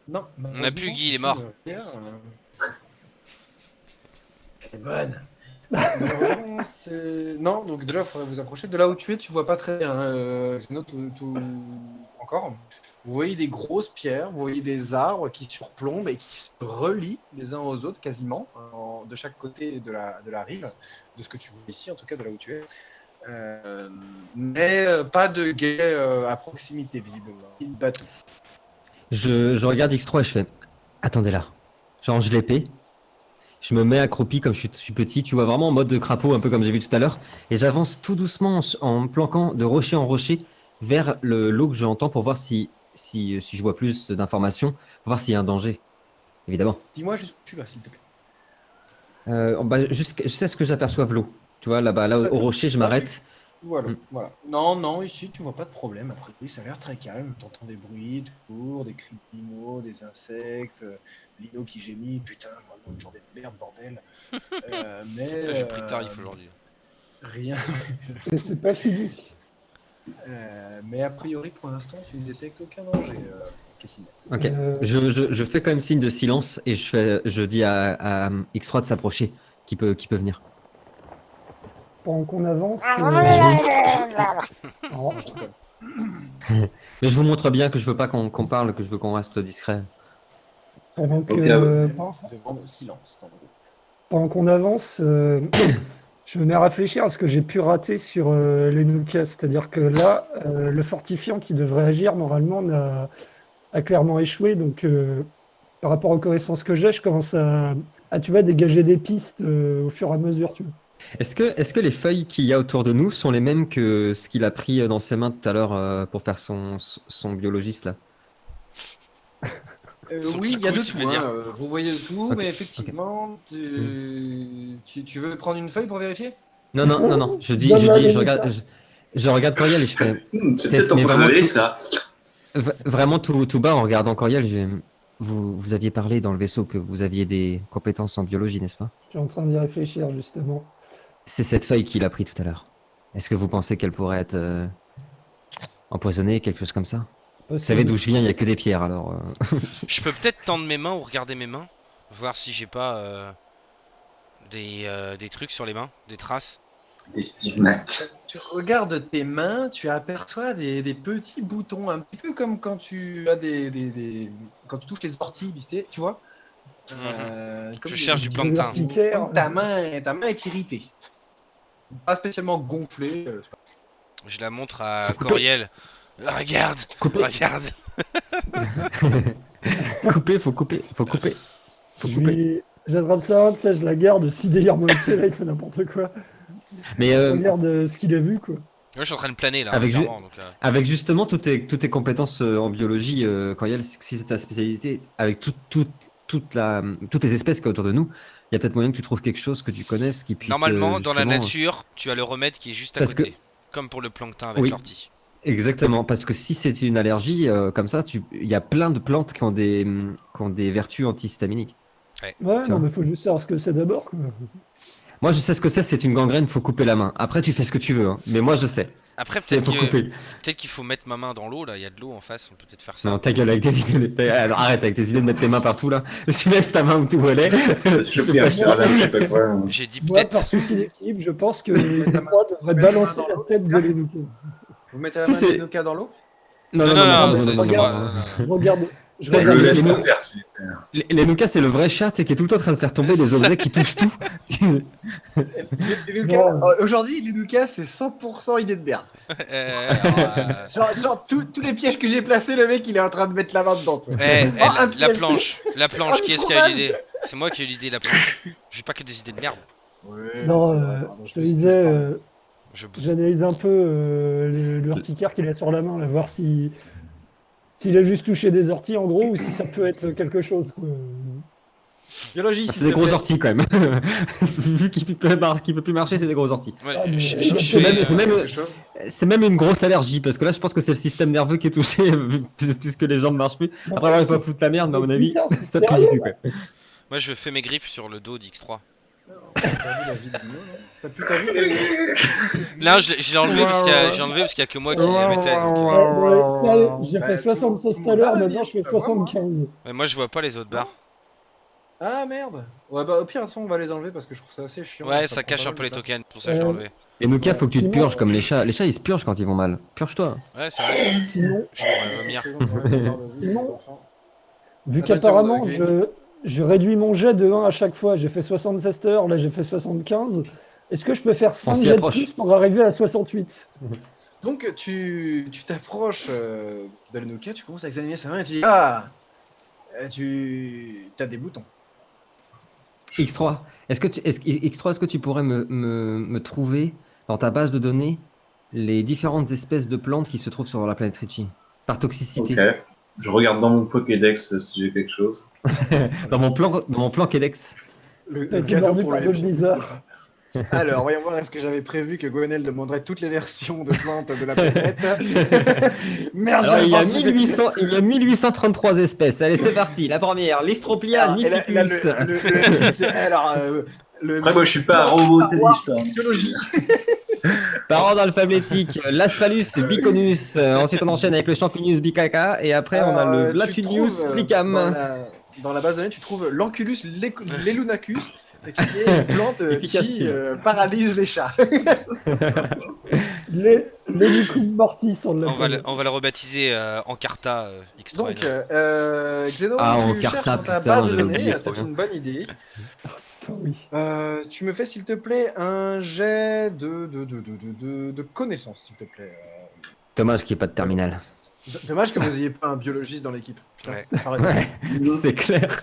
Non, On a plus Guy, il est mort. C'est bonne. Malheureusement, non, donc déjà, il faudrait vous approcher. De là où tu es, tu vois pas très bien. C'est notre tout encore. Vous voyez des grosses pierres, vous voyez des arbres qui surplombent et qui se relient les uns aux autres quasiment, de chaque côté de la rive, de ce que tu vois ici, en tout cas de là où tu es. Mais pas de guet à proximité, visiblement. Ni de bateau. Je regarde X3 et je fais attendez là. Je range l'épée. Je me mets accroupi comme je suis petit, tu vois, vraiment en mode de crapaud, un peu comme j'ai vu tout à l'heure. Et j'avance tout doucement en me planquant de rocher en rocher vers l'eau que j'entends pour voir si je vois plus d'informations, pour voir s'il y a un danger, évidemment. Dis-moi jusqu'où tu vas, s'il te plaît. Jusqu'à ce que j'aperçoive l'eau. Tu vois, là-bas, là, au rocher, je m'arrête. Voilà, Mm. voilà. Non, ici, tu vois pas de problème. Après, oui, ça a l'air très calme. T'entends des bruits autour, des cris d'animaux, des insectes, Lino qui gémit. Putain, vraiment une journée de merde, bordel. Mais J'ai pris le tarif aujourd'hui. rien. Et c'est pas fini. Mais a priori, pour l'instant, tu ne détectes aucun danger. Cassine. Ok. Euh, Je fais quand même signe de silence et je dis à X3 de s'approcher, qui peut venir. Pendant qu'on avance. Oh, Mais je vous montre bien que je veux pas qu'on parle, que je veux qu'on reste discret. pendant que, Ok, Devant le silence, en gros. pendant qu'on avance, je me mets à réfléchir à ce que j'ai pu rater sur les Nukas. C'est-à-dire que là, le fortifiant qui devrait agir normalement a clairement échoué. Donc, par rapport aux connaissances que j'ai, je commence à, tu vois, dégager des pistes au fur et à mesure. Tu vois. Est-ce que les feuilles qu'il y a autour de nous sont les mêmes que ce qu'il a pris dans ses mains tout à l'heure pour faire son biologiste là? Son Oui, il y a tricot, de tu tout. veux dire. Vous voyez de tout, Ok, mais effectivement, tu veux prendre une feuille pour vérifier? Non. Je regarde Coriel et je fais c'est peut-être, peut-être mais vraiment empoisonné tout, ça. vraiment tout bas en regardant Coriel. Vous aviez parlé dans le vaisseau que vous aviez des compétences en biologie, n'est-ce pas? Je suis en train d'y réfléchir justement. C'est cette feuille qu'il a pris tout à l'heure. Est-ce que vous pensez qu'elle pourrait être empoisonnée, quelque chose comme ça? Vous savez d'où je viens, il n'y a que des pierres alors. Je peux peut-être tendre mes mains ou regarder mes mains, voir si j'ai pas des trucs sur les mains, des traces. Des stigmates. Tu regardes tes mains, tu aperçois des petits boutons, un petit peu comme quand tu as quand tu touches les orties, tu vois. Comme Je cherche du des plantain. urticaires. Donc, ta main est irritée. Pas spécialement gonflée. Je la montre à Faut couper. Coriel. Regarde, Couper. regarde. Faut couper. J'attrape ça, tu sais, je la garde. Si délire moi aussi, là, il fait n'importe quoi. Mais Je regarde ce qu'il a vu, quoi. Moi, je suis en train de planer là, Avec clairement. Donc, avec justement toutes tes compétences en biologie, Coriel, si c'est ta spécialité, avec toutes les espèces qu'il y a autour de nous, il y a peut-être moyen que tu trouves quelque chose que tu connaisses qui puisse. normalement, dans la justement, nature, tu as le remède qui est juste à Parce côté. Comme pour le plancton avec Oui. l'ortie. Exactement, parce que si c'est une allergie comme ça, il y a plein de plantes qui ont qui ont des vertus antihistaminiques. Ouais, Tu non, vois. mais faut juste savoir ce que c'est d'abord, quoi. Moi, je sais ce que c'est une gangrène, faut couper la main. Après, tu fais ce que tu veux, hein. Mais moi, je sais. Après, C'est faut couper. peut-être qu'il faut mettre ma main dans l'eau, là, il y a de l'eau en face, on peut peut-être faire ça. Non, ta gueule avec tes idées. Alors, arrête avec tes idées de mettre tes mains partout là. Tu laisses ta main où tu voulais. Je fais un céréal, je sais pas quoi. J'ai dit Moi, par peut-être. souci d'équilibre, je pense que moi devrait balancer la tête de Lenuka. Vous mettez la Tu main sais, de Nuka dans l'eau? Non, Non, non, non, non, non, c'est non, non, moi. non, non. Je regarde. Je Je Je le regarde. laisse les- pas faire, s'il te plaît. Les Nuka, c'est le vrai chat, qui est tout le temps en train de faire tomber des objets qui touchent tout. Les Nuka, Non. aujourd'hui, les Nuka, c'est 100% idée de merde. Genre tous les pièges que j'ai placés, le mec, il est en train de mettre la main dedans. tu sais. Un La piège. planche, qui est-ce qui a eu fromage. l'idée? C'est moi qui ai eu l'idée, la planche. J'ai pas que des idées de merde. Ouais, Non, c'est vrai, pardon, je te me suis disais, trompé. Je boude. j'analyse un peu l'urticaire qu'il a sur la main, là, voir s'il a juste touché des orties en gros ou si ça peut être quelque chose, quoi. Biologie, C'est des gros orties quand même. Vu qu'il peut plus marcher, c'est des gros orties. Ouais, Ah, mais- C'est même- c'est même- quelque chose. C'est même une grosse allergie parce que là, je pense que c'est le système nerveux qui est touché puisque les jambes marchent plus. Après, on va pas foutre la merde, mais à mon avis, Putain, c'est ça pue sérieux, plus quoi. Moi, je fais mes griffes sur le dos d'X3. T'as vu la vidéo, non? T'as plus ta vie? Là, je l'ai enlevé parce qu'il y a que moi qui les mettais. Donc, J'ai Ouais, fait 76 tout à l'heure, maintenant je fais 75. mais moi, je vois pas les autres barres. Ah merde! Ouais, bah au pire, de toute façon, on va les enlever parce que je trouve ça assez chiant. Ouais, ça prend cache pas un mal peu de les place. tokens, pour ça que je l'ai enlevé. Et Nuka, faut que tu te Sinon, purges comme les chats. Les chats, ils se purgent quand ils vont mal. Purge-toi. Ouais, c'est vrai. Sinon, Je pourrais vomir. Sinon, vu Ah, qu'apparemment j'ai une je réduis mon jet de 1 à chaque fois, j'ai fait 76 heures, là j'ai fait 75. Est-ce que je peux faire 5 s'y jets de approche. plus pour arriver à 68? Donc tu t'approches de la Nuka, tu commences à examiner sa main et tu dis ah, tu as des boutons. X3, X3, est-ce que tu pourrais me trouver dans ta base de données les différentes espèces de plantes qui se trouvent sur la planète Richie par toxicité? Ok. Je regarde dans mon Pokédex si j'ai quelque chose. Dans mon plan Quedex. Le T'as été cadeau mordu pour par le d'autres MJ. bizarres. Alors, voyons voir, est-ce que j'avais prévu que Gwenel demanderait toutes les versions de plantes de la planète? Merde, Alors, j'avais il y a pas anticipé. 1833 espèces. Allez, c'est parti. La première, l'Istroplia Alors, et là, nificus. le MJ, c'est- alors, le Après, moi, je suis pas un robotéliste. Hein. biologie. Par ordre alphabétique, l'Asphalus biconus. Ensuite, on enchaîne avec le Champignos bicaca. Et après, on a Alors, le tu Blatunius trouves, plicam. dans la base de données, tu trouves l'Anculus lelunacus, qui est une plante Efficace, qui celui-là. paralyse les chats. Les Licum Mortis on On va, l'appelle. on va le rebaptiser Encarta X3. Donc, Xeno, Ah, tu Encarta, cherches dans ta putain, base de j'avais données, oublié, c'est trop bien. une bonne idée. Putain, oui. Tu me fais, s'il te plaît, un jet de connaissances, s'il te plaît. Dommage qu'il n'y ait pas de terminal. Dommage que vous ayez pas un biologiste dans l'équipe. Putain, Ouais. ça aurait été- Ouais, c'est clair.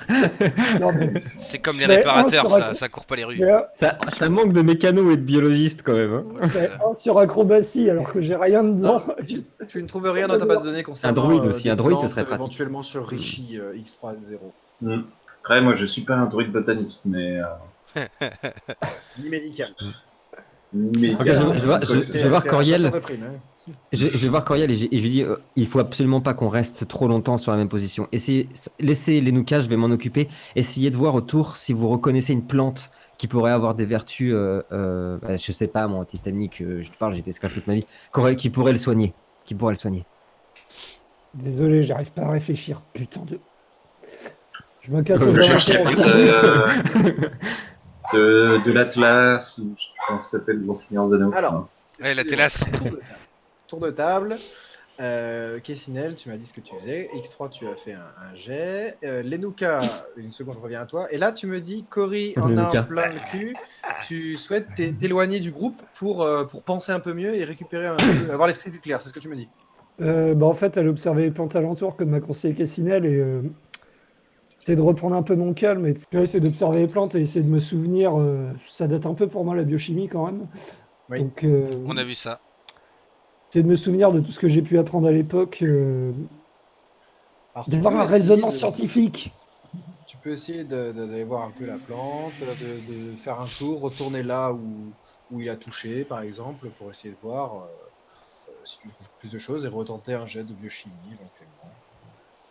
Non, mais C'est comme les Mais réparateurs, un sur ça court pas les rues. j'ai un- Ça manque de mécano et de biologiste quand même. Hein. j'ai un sur acrobatie alors que j'ai rien dedans. Tu ne trouves rien dans ta base de données concernant Un druide aussi, des un druide, ce plantes, serait pratique. éventuellement sur Rishi X30. Hmm. Après, moi, je suis pas un druide botaniste, mais. Ni médical. mais Ok, je vais voir Coriel. De prime, hein. Je vais voir Coriel et je lui dis il faut absolument pas qu'on reste trop longtemps sur la même position. Laissez les Nuka, je vais m'en occuper. Essayez de voir autour si vous reconnaissez une plante qui pourrait avoir des vertus, je sais pas, mon antihistaminique, je te parle, j'étais esclave toute ma vie, qui pourrait le soigner. Qui pourrait le soigner. Désolé, j'arrive pas à réfléchir. Putain de. Je me casse Je les cherchais alentours. de l'Atlas, ou je sais pas comment ça s'appelle, le Seigneur des Anneaux. Alors, Ouais, la télasse. Tour de table. Kessinel, tu m'as dit ce que tu faisais. X3, tu as fait un jet. Lenuka, une seconde, je reviens à toi. Et là, tu me dis, Cory en a Lenuka. un plein le cul. Tu souhaites t'éloigner du groupe pour penser un peu mieux et récupérer un peu, avoir l'esprit plus clair. C'est ce que tu me dis. En fait, elle observait les plantes alentours comme m'a conseillé Kessinel et j'essaie de reprendre un peu mon calme et essayer d'observer les plantes et essayer de me souvenir. Ça date un peu pour moi la biochimie quand même. Oui. Donc, On a vu ça. essayer de me souvenir de tout ce que j'ai pu apprendre à l'époque, Alors, tu d'avoir peux un essayer raisonnement de- scientifique. Tu peux essayer d'aller voir un peu la plante, de faire un tour, retourner là où il a touché, par exemple, pour essayer de voir si tu trouves plus de choses et retenter un jet de biochimie éventuellement.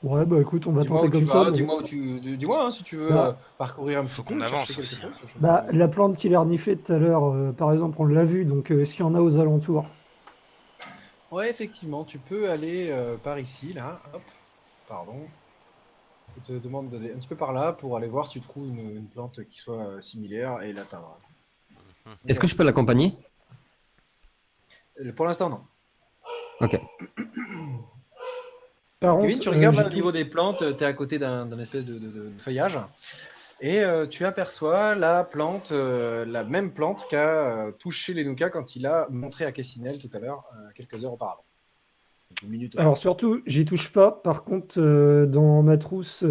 Ouais, bah écoute, on va Dis-moi tenter où tu comme ça. vas, mais- dis-moi où dis-moi hein, si tu veux Bah. parcourir un Faut petit qu'on peu, avance chercher aussi, quelque hein. chose. Bah, la plante qu'il a reniflée tout à l'heure, par exemple, on l'a vue, donc est-ce qu'il y en a aux alentours? Ouais, effectivement, tu peux aller par ici, là. Hop, pardon. Je te demande d'aller un petit peu par là pour aller voir si tu trouves une plante qui soit similaire et l'atteindre. Est-ce que je peux l'accompagner? Pour l'instant, non. Ok. Par Kevin, contre, tu regardes là, j'ai au niveau des plantes, tu es à côté d'un espèce de feuillage. Et tu aperçois la plante, la même plante qu'a touché Lenuka quand il a montré à Kessinel tout à l'heure, quelques heures auparavant. Quelques minutes Alors auparavant. surtout, j'y touche pas. Par contre, dans ma trousse,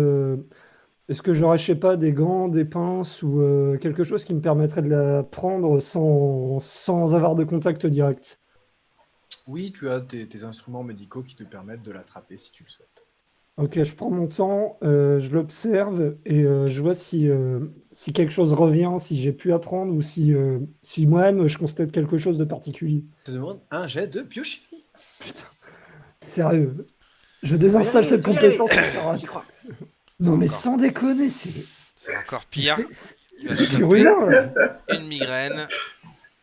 est-ce que j'aurais, je sais pas, des gants, des pinces ou quelque chose qui me permettrait de la prendre sans avoir de contact direct? Oui, tu as tes instruments médicaux qui te permettent de l'attraper si tu le souhaites. Ok, je prends mon temps, je l'observe et je vois si quelque chose revient, si j'ai pu apprendre ou si moi-même je constate quelque chose de particulier. Je te demande un jet de biochimie. Putain, sérieux, je Tu vas y désinstalle arriver, cette tu vas y arriver. compétence, ça sert à J'y quoi? crois. Non mais Encore. sans déconner, C'est encore pire. Il va c'est se surhumain choper là. une migraine.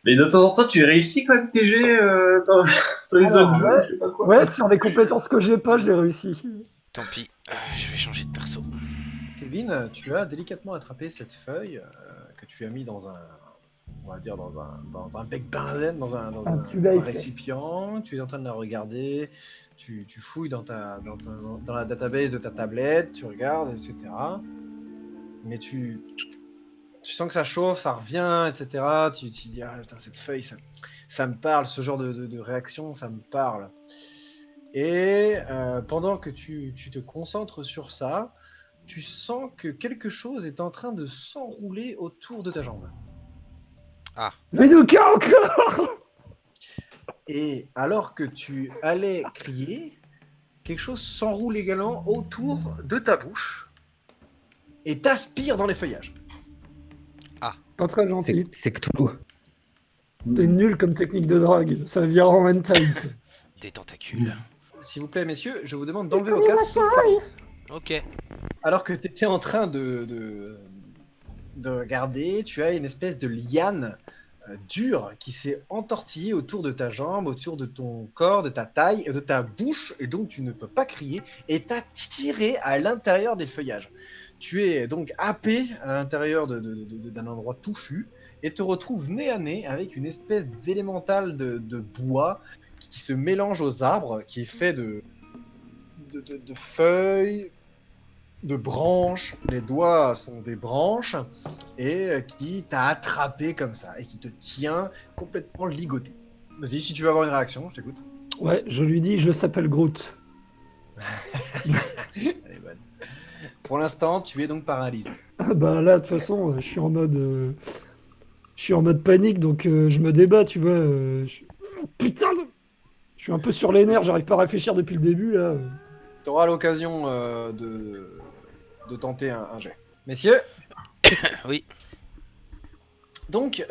Mais de temps en temps, tu réussis quand même tes jets dans les Alors, autres jeux, je sais pas quoi. ouais, sur les compétences que j'ai pas, je l'ai réussi. Tant pis, je vais changer de perso. Kevin, tu as délicatement attrapé cette feuille que tu as mis dans un, on va dire dans un bec benzène, Un tube à dans un essai. récipient. Tu es en train de la regarder. Tu fouilles dans la database de ta tablette. Tu regardes, etc. Mais tu sens que ça chauffe, ça revient, etc. Tu dis ah putain, cette feuille, ça me parle. Ce genre de réaction, ça me parle. Et pendant que tu te concentres sur ça, tu sens que quelque chose est en train de s'enrouler autour de ta jambe. Mais nous encore! Et alors que tu allais crier, quelque chose s'enroule également autour de ta bouche et t'aspire dans les feuillages. Pas très gentil. C'est Cthulhu. T'es nul comme technique de drague. Ça vient en hentai. ça. Des tentacules. S'il vous plaît, messieurs, je vous demande d'enlever vos casques. sauf Ok. Alors que tu étais en train de regarder, tu as une espèce de liane dure qui s'est entortillée autour de ta jambe, autour de ton corps, de ta taille, de ta bouche, et donc tu ne peux pas crier, et t'a tiré à l'intérieur des feuillages. Tu es donc happé à l'intérieur d'un endroit touffu, et te retrouves nez à nez avec une espèce d'élémental de bois qui se mélange aux arbres, qui est fait de feuilles, de branches, les doigts sont des branches, et qui t'a attrapé comme ça, et qui te tient complètement ligoté. Vas-y, si tu veux avoir une réaction, je t'écoute. Ouais, je lui dis, je s'appelle Groot. Elle est bonne. Pour l'instant, tu es donc paralysé. Ah bah là, de toute façon, je suis en mode panique, donc je me débat, tu vois. Putain Je suis un peu sur les nerfs, j'arrive pas à réfléchir depuis le début, là. Tu auras l'occasion de tenter un jet. Messieurs, Oui. donc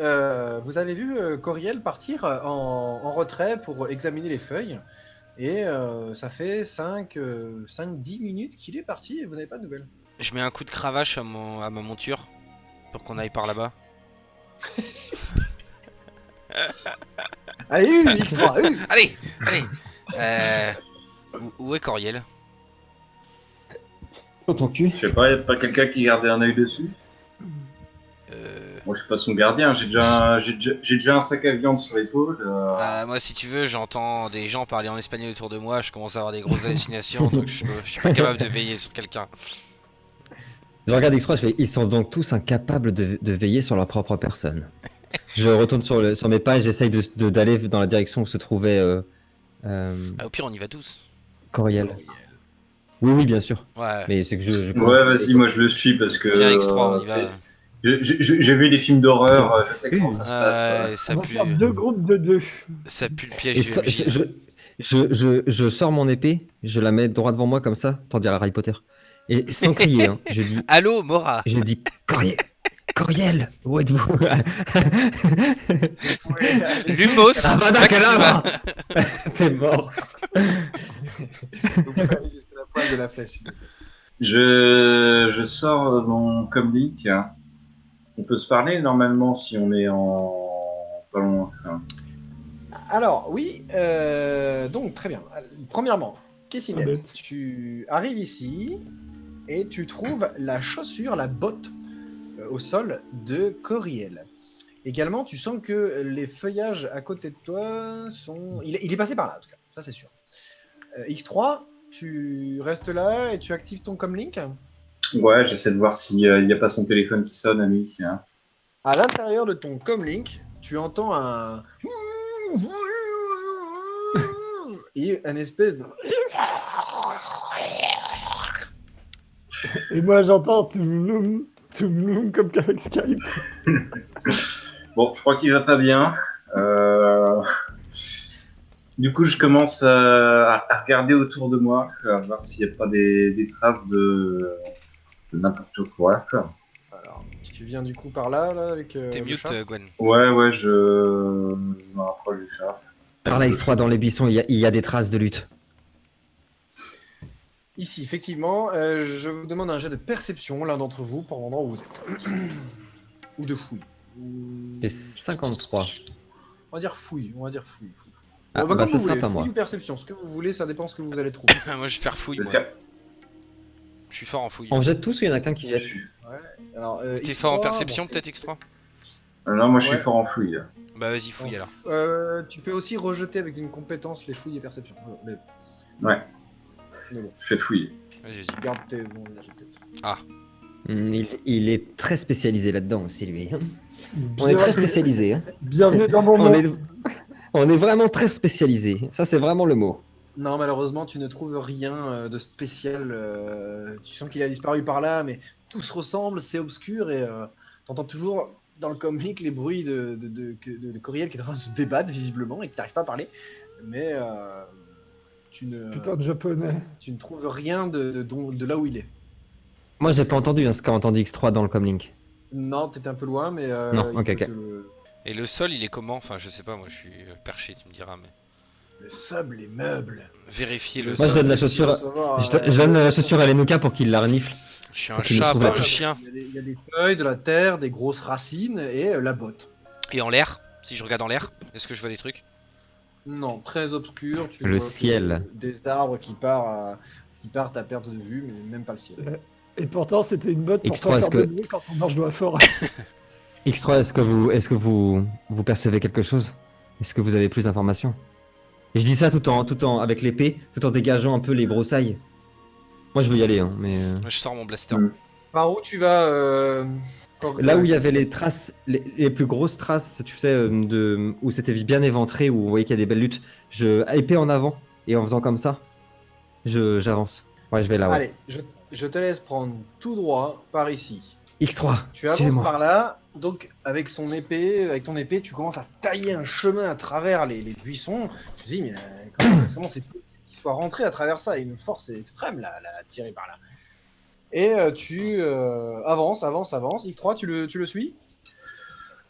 vous avez vu Coriel partir en retrait pour examiner les feuilles, et ça fait 5-10 minutes qu'il est parti et vous n'avez pas de nouvelles. Je mets un coup de cravache à ma monture pour qu'on aille par là-bas. Allez, X3, Allez, allez. Où est Coriel? Dans ton cul. Je sais pas, y'a pas quelqu'un qui gardait un œil dessus? Moi, je suis pas son gardien, j'ai déjà un sac à viande sur l'épaule. Moi, si tu veux, j'entends des gens parler en espagnol autour de moi. Je commence à avoir des grosses hallucinations, donc je suis pas capable de veiller sur quelqu'un. Je regarde X3, je fais, ils sont donc tous incapables de veiller sur leur propre personne. Je retourne sur mes pas et j'essaye d'aller dans la direction où se trouvait Au pire, on y va tous. Coriel. Oui, bien sûr. Ouais. Mais c'est que je Ouais, vas-y, moi je le suis parce que. Viens X3, on y va. J'ai vu des films d'horreur, je sais comment ça se passe. Ouais, ça On va pue. faire 2 groupes de 2. Ça pue le piège Et du ça- MJ. je sors mon épée, je la mets droit devant moi comme ça, pour dire à Harry Potter. Et sans crier, hein, Allô, Mora. je dis Coriel, où êtes-vous? Lumos. Avada Maxima. Kedavra. T'es mort. Vous pouvez aller jusque là poil de la flèche. Je sors mon comlink. On peut se parler normalement si on est en pas loin. Enfin, Alors, oui, donc très bien. Premièrement, Kessimel, bête. tu arrives ici et tu trouves la chaussure, la botte au sol de Coriel. Également, tu sens que les feuillages à côté de toi sont... Il est passé par là, en tout cas, ça c'est sûr. X3, tu restes là et tu actives ton comlink. Ouais, j'essaie de voir s'il n'y a pas son téléphone qui sonne à lui. À l'intérieur de ton comlink, tu entends un... et un espèce de... Et moi j'entends Touloum, Touloum comme avec Skype. Bon, je crois qu'il va pas bien. Du coup, je commence à regarder autour de moi, à voir s'il n'y a pas des traces de n'importe quoi. Alors, tu viens du coup par là, avec T'es le mute, chat. Gwen. Ouais, je me rapproche du chat. Par là, X3, dans les buissons, il y a des traces de lutte. Ici, effectivement, je vous demande un jet de perception, l'un d'entre vous, pour l'endroit où vous êtes. Ou de fouille. J'ai 53. On va dire fouille, fouille. Ah, Comme bah, vous ça sera voulez, pas fouille moi. ou perception, ce que vous voulez, ça dépend ce que vous allez trouver. Moi, je vais faire fouille, Je vais moi. faire. Je suis fort en fouille. On jette tous ou il y en a qu'un qui jette? Alors, T'es X3, fort en perception, bon, peut-être, X3? Non, moi je suis Ouais. fort en fouille. Là. Bah, vas-y, fouille alors. Tu peux aussi rejeter avec une compétence les fouilles et perception. Mais Ouais, bon, je fais fouiller. Vas-y, vas-y. garde tes bons jets de tête. Il est très spécialisé là-dedans aussi, lui. On est Bien- très spécialisé. Hein. Bienvenue dans mon On monde. on est vraiment très spécialisé. Ça, c'est vraiment le mot. Non, malheureusement, tu ne trouves rien de spécial. Tu sens qu'il a disparu par là, mais tout se ressemble, c'est obscur et t'entends toujours dans le comic les bruits de Coriel qui est en train de se débattre visiblement et que t'arrives pas à parler. Mais tu Putain de japonais. ne trouves rien de là où il est. Moi, j'ai pas entendu ce qu'a entendu X3 dans le comlink. Non, t'étais un peu loin, mais Non, il ok, peut ok. te le- Et le sol, il est comment? Enfin, je sais pas, moi, je suis perché, tu me diras, mais... Le sable, les meubles. Vérifier le Moi, je sol. donne la chaussure. Je donne la chaussure à Lenuka pour qu'il la renifle. Je suis un pour qu'il nous chat, trouve pas la un touche. chien. Il y a des feuilles, de la terre, des grosses racines et la botte. Et en l'air? Si je regarde en l'air, est-ce que je vois des trucs? Non, très obscur. Tu Le vois que ciel. des arbres qui partent à perte de vue, mais même pas le ciel. Et pourtant c'était une botte pour X3, pas faire est-ce de que- bruit quand on marche dans la forêt. X3, est-ce que vous percevez quelque chose? Est-ce que vous avez plus d'informations? Et je dis ça tout en avec l'épée, tout en dégageant un peu les broussailles. Moi, je veux y aller, hein, mais Moi, je sors mon blaster. Par où tu vas là où il y avait les traces, les plus grosses traces, tu sais, où c'était bien éventré, où on voyait qu'il y a des belles luttes, épée en avant et en faisant comme ça, j'avance. Ouais, je vais là. Ouais. Allez, je te laisse prendre tout droit par ici. X3, Tu avances suivez-moi. par là, donc avec ton épée, tu commences à tailler un chemin à travers les buissons. Tu te dis, mais comment c'est possible qu'il soit rentré à travers ça? Une force extrême là, tirée par là. Et tu avances. X3, tu le suis?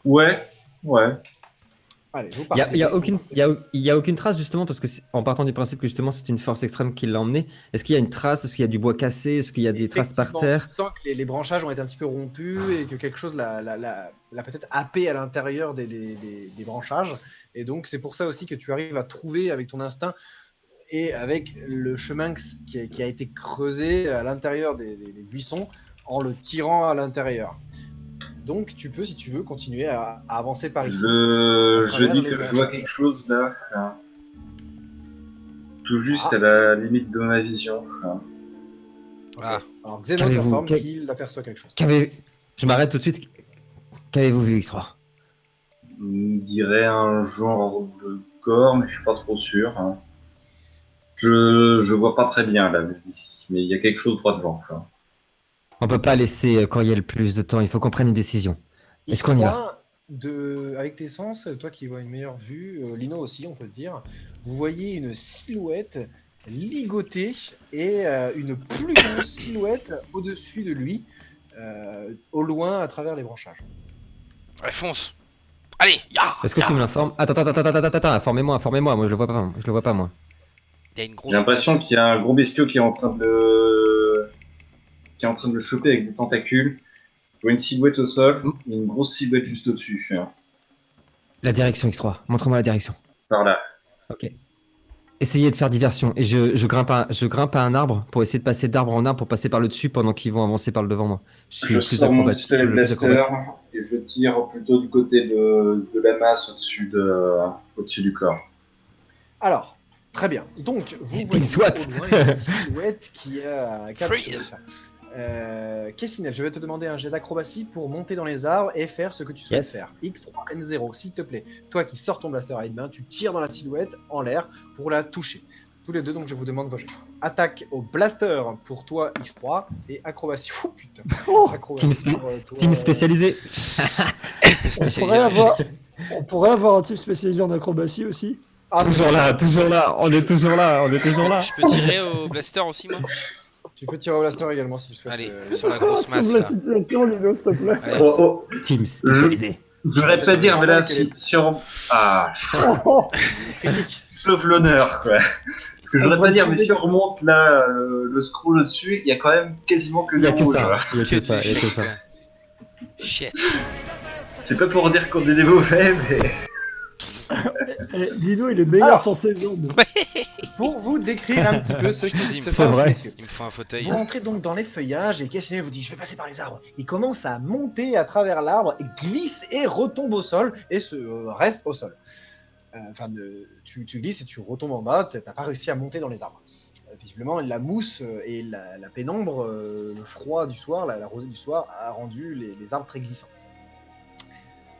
Ouais. Allez, vous Il y a, partez. il y a aucune, il y a aucune trace justement parce que en partant du principe que justement c'est une force extrême qui l'a emmené. Est-ce qu'il y a une trace? Est-ce qu'il y a du bois cassé? Est-ce qu'il y a des traces par Effectivement, terre? tu sens que les branchages ont été un petit peu rompus et que quelque chose l'a peut-être happé à l'intérieur des branchages. Et donc, c'est pour ça aussi que tu arrives à trouver avec ton instinct et avec le chemin qui a été creusé à l'intérieur des buissons en le tirant à l'intérieur. Donc, tu peux, si tu veux, continuer à avancer par ici. Je dis les que je vois branchages. quelque chose là. Tout juste Ah. à la limite de ma vision. Ah, Alors, Xenon Qu'avez-vous- t'informe quel- qu'il aperçoit quelque chose. Je m'arrête tout de suite. Qu'avez-vous vu, X3? On dirait un genre de corps, mais je suis pas trop sûr. Je vois pas très bien là ici, mais il y a quelque chose droit devant. On peut pas laisser Coriel plus de temps. Il faut qu'on prenne une décision. Est-ce qu'on y va? Avec tes sens, toi qui vois une meilleure vue, Lino aussi, on peut te dire, vous voyez une silhouette ligotée et une plus grosse silhouette au-dessus de lui, au loin à travers les branchages. ouais, fonce. Allez, ya. Est-ce que tu me l'informes? Attends, informez-moi. Moi, je le vois pas. Je le vois pas, moi. Il y a une grosse J'ai l'impression masse. qu'il y a un gros bestiau qui est en train de le choper avec des tentacules. Je vois une silhouette au sol et une grosse silhouette juste au-dessus. La direction X3. Montre-moi la direction. Par là. Ok. Essayez de faire diversion. Et je grimpe à un arbre pour essayer de passer d'arbre en arbre pour passer par le dessus pendant qu'ils vont avancer par le devant moi. Je suis Je plus sors mon acrobatique. pistolet Le plus blaster acrobatique. et je tire plutôt du côté de la masse au-dessus du corps. Alors, très bien. Donc, vous Team voyez SWAT. au loin une silhouette qui a capturé Freeze. ça. Kessinel, je vais te demander un jet d'acrobatie pour monter dans les arbres et faire ce que tu souhaites Yes. faire. X3N0, s'il te plaît. Toi qui sors ton blaster à une main, tu tires dans la silhouette en l'air pour la toucher. Tous les deux, donc je vous demande vos jets. Attaque au blaster pour toi X3 et acrobatie. Oh putain. Oh, Acrobatie Team pour, toi, Team spécialisé. on pourrait avoir un type spécialisé en acrobatie aussi. Ah, Toujours là, toujours là. On est toujours là. On est toujours là. Je peux tirer au blaster aussi, moi? Tu peux tirer au blaster également si tu souhaites. Allez, sur la grosse masse, Sauve la là. situation, Lino, s'il te plaît. Allez. Oh, oh, Team spécialisé. je voudrais pas dire, mais là, si on... Ah, Oh, Critique. sauf l'honneur, quoi. Parce que je voudrais pas dire, mais si on remonte là, le scroll au-dessus, il y a quand même quasiment que Il des y a que rouges. ça. Là. Il y a que ça. Il y a que ça. Shit. C'est pas pour dire qu'on est des mauvais, mais... eh, Lino, il est meilleur Alors. sans ses jambes. Pour vous décrire un petit peu ce qui se C'est passe, vrai. messieurs. Il me faut un fauteuil. Vous rentrez donc dans les feuillages et Kessinel vous dit je vais passer par les arbres. Il commence à monter à travers l'arbre, glisse et retombe au sol et reste au sol. Tu glisses et tu retombes en bas, t'as pas réussi à monter dans les arbres. Visiblement, la mousse et la pénombre, le froid du soir, la rosée du soir a rendu les arbres très glissants.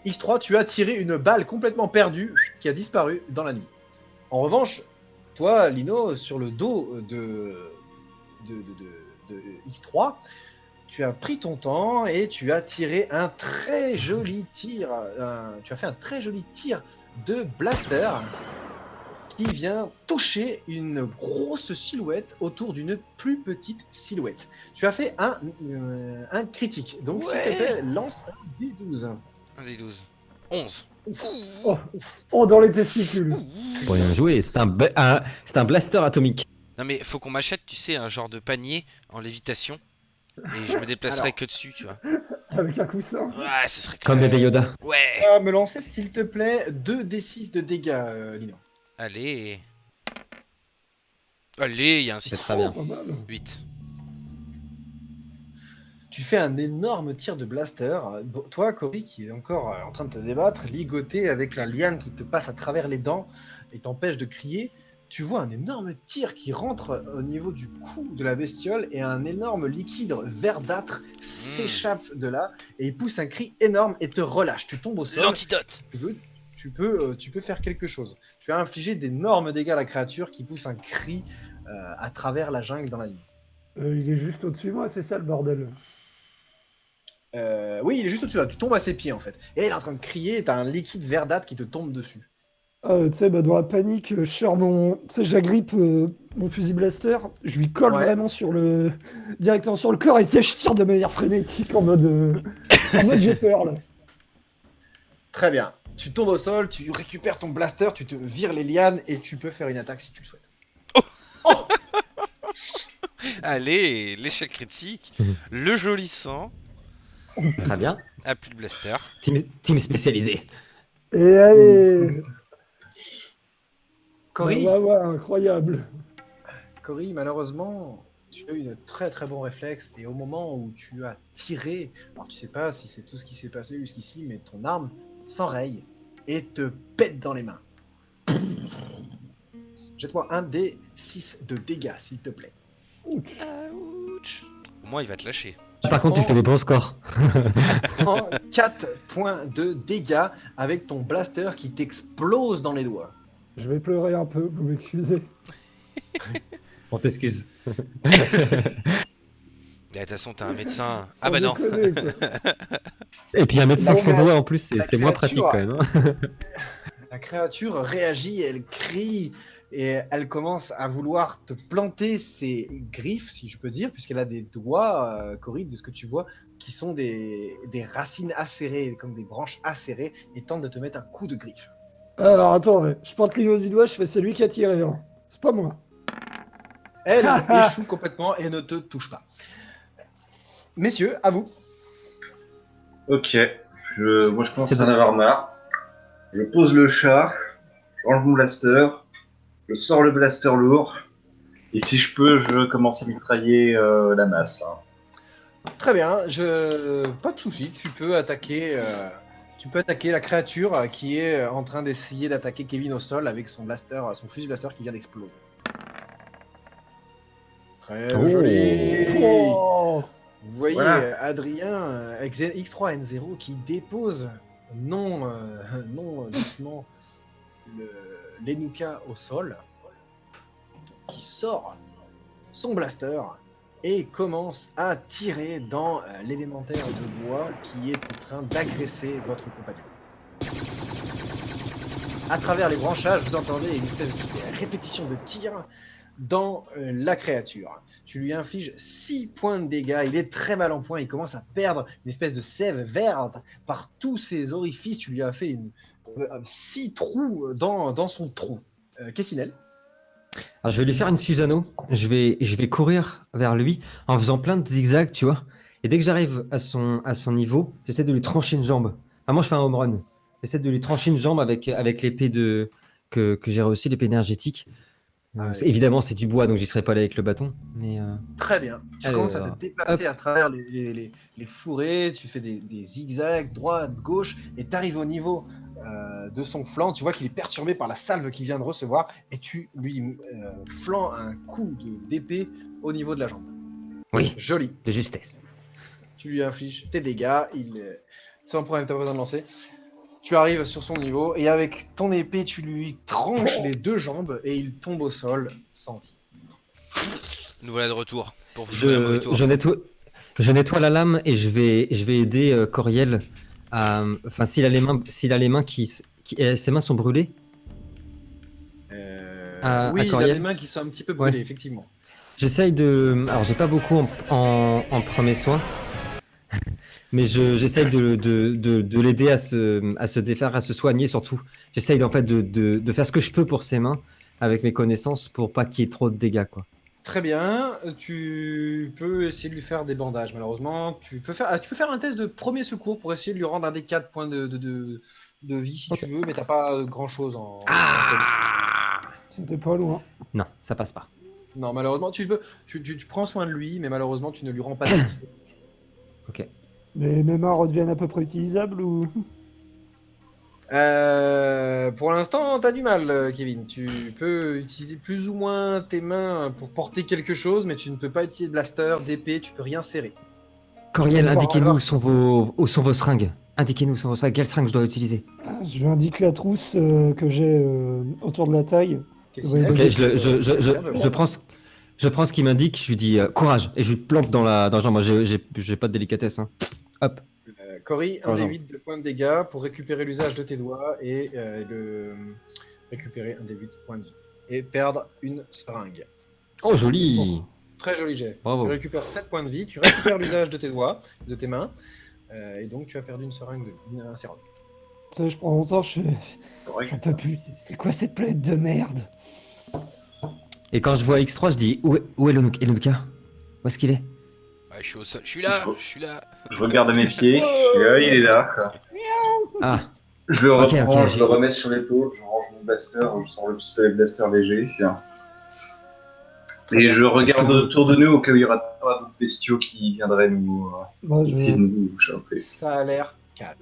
X3, tu as tiré une balle complètement perdue qui a disparu dans la nuit. En revanche, toi, Lino, sur le dos de X3, tu as pris ton temps et tu as tiré un très joli tir. Tu as fait un très joli tir de blaster qui vient toucher une grosse silhouette autour d'une plus petite silhouette. Tu as fait un critique. Donc, s'il te plaît, lance un D12. Un des 12. 11. Ouf. Oh. Ouf. Oh, dans les testicules. Bien joué. C'est un blaster atomique. Non mais faut qu'on m'achète, tu sais, un genre de panier en lévitation. Et je me déplacerai Alors. que dessus, tu vois. Avec un coussin. Ouais, ce serait Comme classe. bébé Yoda. Ouais. Me lancer, s'il te plaît, 2d6 de dégâts, Lino. Allez. Allez, il y a un C'est 6. très bien. Pas mal. 8. Tu fais un énorme tir de blaster. Toi, Cory, qui est encore en train de te débattre, ligoté avec la liane qui te passe à travers les dents et t'empêche de crier, tu vois un énorme tir qui rentre au niveau du cou de la bestiole et un énorme liquide verdâtre s'échappe de là et il pousse un cri énorme et te relâche. Tu tombes au sol. L'antidote. Tu peux faire quelque chose. Tu as infligé d'énormes dégâts à la créature qui pousse un cri à travers la jungle dans la nuit. Il est juste au-dessus de moi, c'est ça le bordel. Oui, il est juste au-dessus là, tu tombes à ses pieds en fait. Et il est en train de crier et t'as un liquide verdâtre qui te tombe dessus. Tu sais, dans la panique, je sors tu sais, j'agrippe mon fusil blaster, je lui colle Ouais. vraiment directement sur le corps et tu sais, je tire de manière frénétique en mode j'ai peur là. Très bien. Tu tombes au sol, tu récupères ton blaster, tu te vires les lianes et tu peux faire une attaque si tu le souhaites. Allez, l'échec critique. Le joli sang. Très bien. Ah, plus de blaster. Team spécialisé. Et allez Cory, ouais, incroyable. Cory, malheureusement, tu as eu un très très bon réflexe et au moment où tu as tiré, alors tu sais pas si c'est tout ce qui s'est passé jusqu'ici, mais ton arme s'enraye et te pète dans les mains. Jette-moi un des 6 de dégâts, s'il te plaît. Ouch. Au moins, il va te lâcher. Par contre, tu fais des bons scores. Prends 4 points de dégâts avec ton blaster qui t'explose dans les doigts. Je vais pleurer un peu, vous m'excusez. On t'excuse. Mais de toute façon, t'as un médecin. Sans Ah bah non. déconner, quoi. Et puis un médecin Non, sans mais doigt en plus, la c'est moins pratique créature, quand même. Hein. La créature réagit, elle crie et elle commence à vouloir te planter ses griffes, si je peux dire, puisqu'elle a des doigts, Cory, de ce que tu vois, qui sont des racines acérées, comme des branches acérées, et tente de te mettre un coup de griffe. Alors attends, ouais. Je pointe Lino du doigt, je fais c'est lui qui a tiré, hein. C'est pas moi. Elle échoue complètement et ne te touche pas. Messieurs, à vous. Ok, moi je commence C'est à en bon. avoir marre. Je pose le chat, j'enlève mon blaster, je sors le blaster lourd, et si je peux, je commence à mitrailler la masse. Hein. Très bien, pas de souci. Tu peux attaquer la créature qui est en train d'essayer d'attaquer Kevin au sol avec son blaster, son fusil blaster qui vient d'exploser. Très Oh. joli. Oh Vous voyez Voilà. Adrien avec X3N0 qui dépose non doucement l'Enuka au sol, qui sort son blaster et commence à tirer dans l'élémentaire de bois qui est en train d'agresser votre compagnon. À travers les branchages, vous entendez une espèce de répétition de tir dans la créature. Tu lui infliges 6 points de dégâts, il est très mal en point, il commence à perdre une espèce de sève verte par tous ses orifices, tu lui as fait 6 trous dans son tronc. Kessinel. Alors, je vais lui faire une Susano. Je vais courir vers lui en faisant plein de zigzags, tu vois. Et dès que j'arrive à son niveau, j'essaie de lui trancher une jambe. Ah, moi, je fais un home run. J'essaie de lui trancher une jambe avec l'épée que j'ai reçue, l'épée énergétique. Évidemment, c'est du bois, donc j'y serais pas allé avec le bâton. Mais Très bien. Tu commences à te déplacer à travers les fourrés, tu fais des zigzags, droite, gauche, et tu arrives au niveau de son flanc. Tu vois qu'il est perturbé par la salve qu'il vient de recevoir, et tu lui flancs un coup d'épée au niveau de la jambe. oui, Joli. de justesse. Tu lui infliges tes dégâts, sans problème, tu n'as pas besoin de lancer. Tu arrives sur son niveau, et avec ton épée, tu lui tranches les 2 jambes, et il tombe au sol sans vie. Nous voilà de retour pour vous jouer un mauvais tour. Je nettoie la lame et je vais aider Coriel à. Enfin, s'il a les mains ses mains sont brûlées. À Oui, il a Coriel. les mains qui sont un petit peu brûlées, Ouais. effectivement. J'essaye de. Alors, j'ai pas beaucoup en premier soin, mais j'essaye de l'aider à se défaire, à se soigner surtout. J'essaye en fait de faire ce que je peux pour ses mains avec mes connaissances pour pas qu'il y ait trop de dégâts, quoi. Très bien, tu peux essayer de lui faire des bandages, malheureusement. Tu peux faire un test de premier secours pour essayer de lui rendre un des 4 points de vie si Ok. tu veux, mais t'as pas grand-chose en tête. C'était pas loin. Non, ça passe pas. Non, malheureusement, tu prends soin de lui, mais malheureusement, tu ne lui rends pas de vie. Ok. Mais mes mains redeviennent à peu près utilisables ou. Pour l'instant, t'as du mal, Kevin. Tu peux utiliser plus ou moins tes mains pour porter quelque chose, mais tu ne peux pas utiliser de blaster, d'épée, tu peux rien serrer. Coriel, D'accord, indiquez-nous alors. où sont vos seringues. Indiquez-nous où sont vos seringues. Quelle seringue je dois utiliser? Je lui indique la trousse que j'ai autour de la taille. Kessinel, Ok, Ok, tu peux faire de je prends ce qu'il m'indique, je lui dis courage et je lui plante dans la jambe. Moi, j'ai pas de délicatesse. Hein. Hop. Cory, un Par des exemple. 8 de points de dégâts pour récupérer l'usage de tes doigts et récupérer un des 8 points de vie. Et perdre une seringue. Oh, joli. Très joli jet. Bravo. Tu récupères 7 points de vie, tu récupères l'usage de tes doigts, de tes mains, et donc tu as perdu une seringue un sérum. Tu sais, je prends mon temps, j'en peux plus. C'est quoi cette planète de merde? Et quand je vois X3, je dis où est Lenuka? Où est-ce qu'il est? Ouais, je suis au sol. Je suis là, je suis là. Je regarde à mes pieds, je dis, ah, il est là. Quoi. Ah, Je le Ok, reprends, ok, je le remets sur l'épaule, je range mon blaster, je sors le pistolet blaster léger. Et je regarde autour de nous au cas où il y aura pas d'autres bestiaux qui viendraient nous Moi, essayer de je... nous choper. Ça a l'air calme.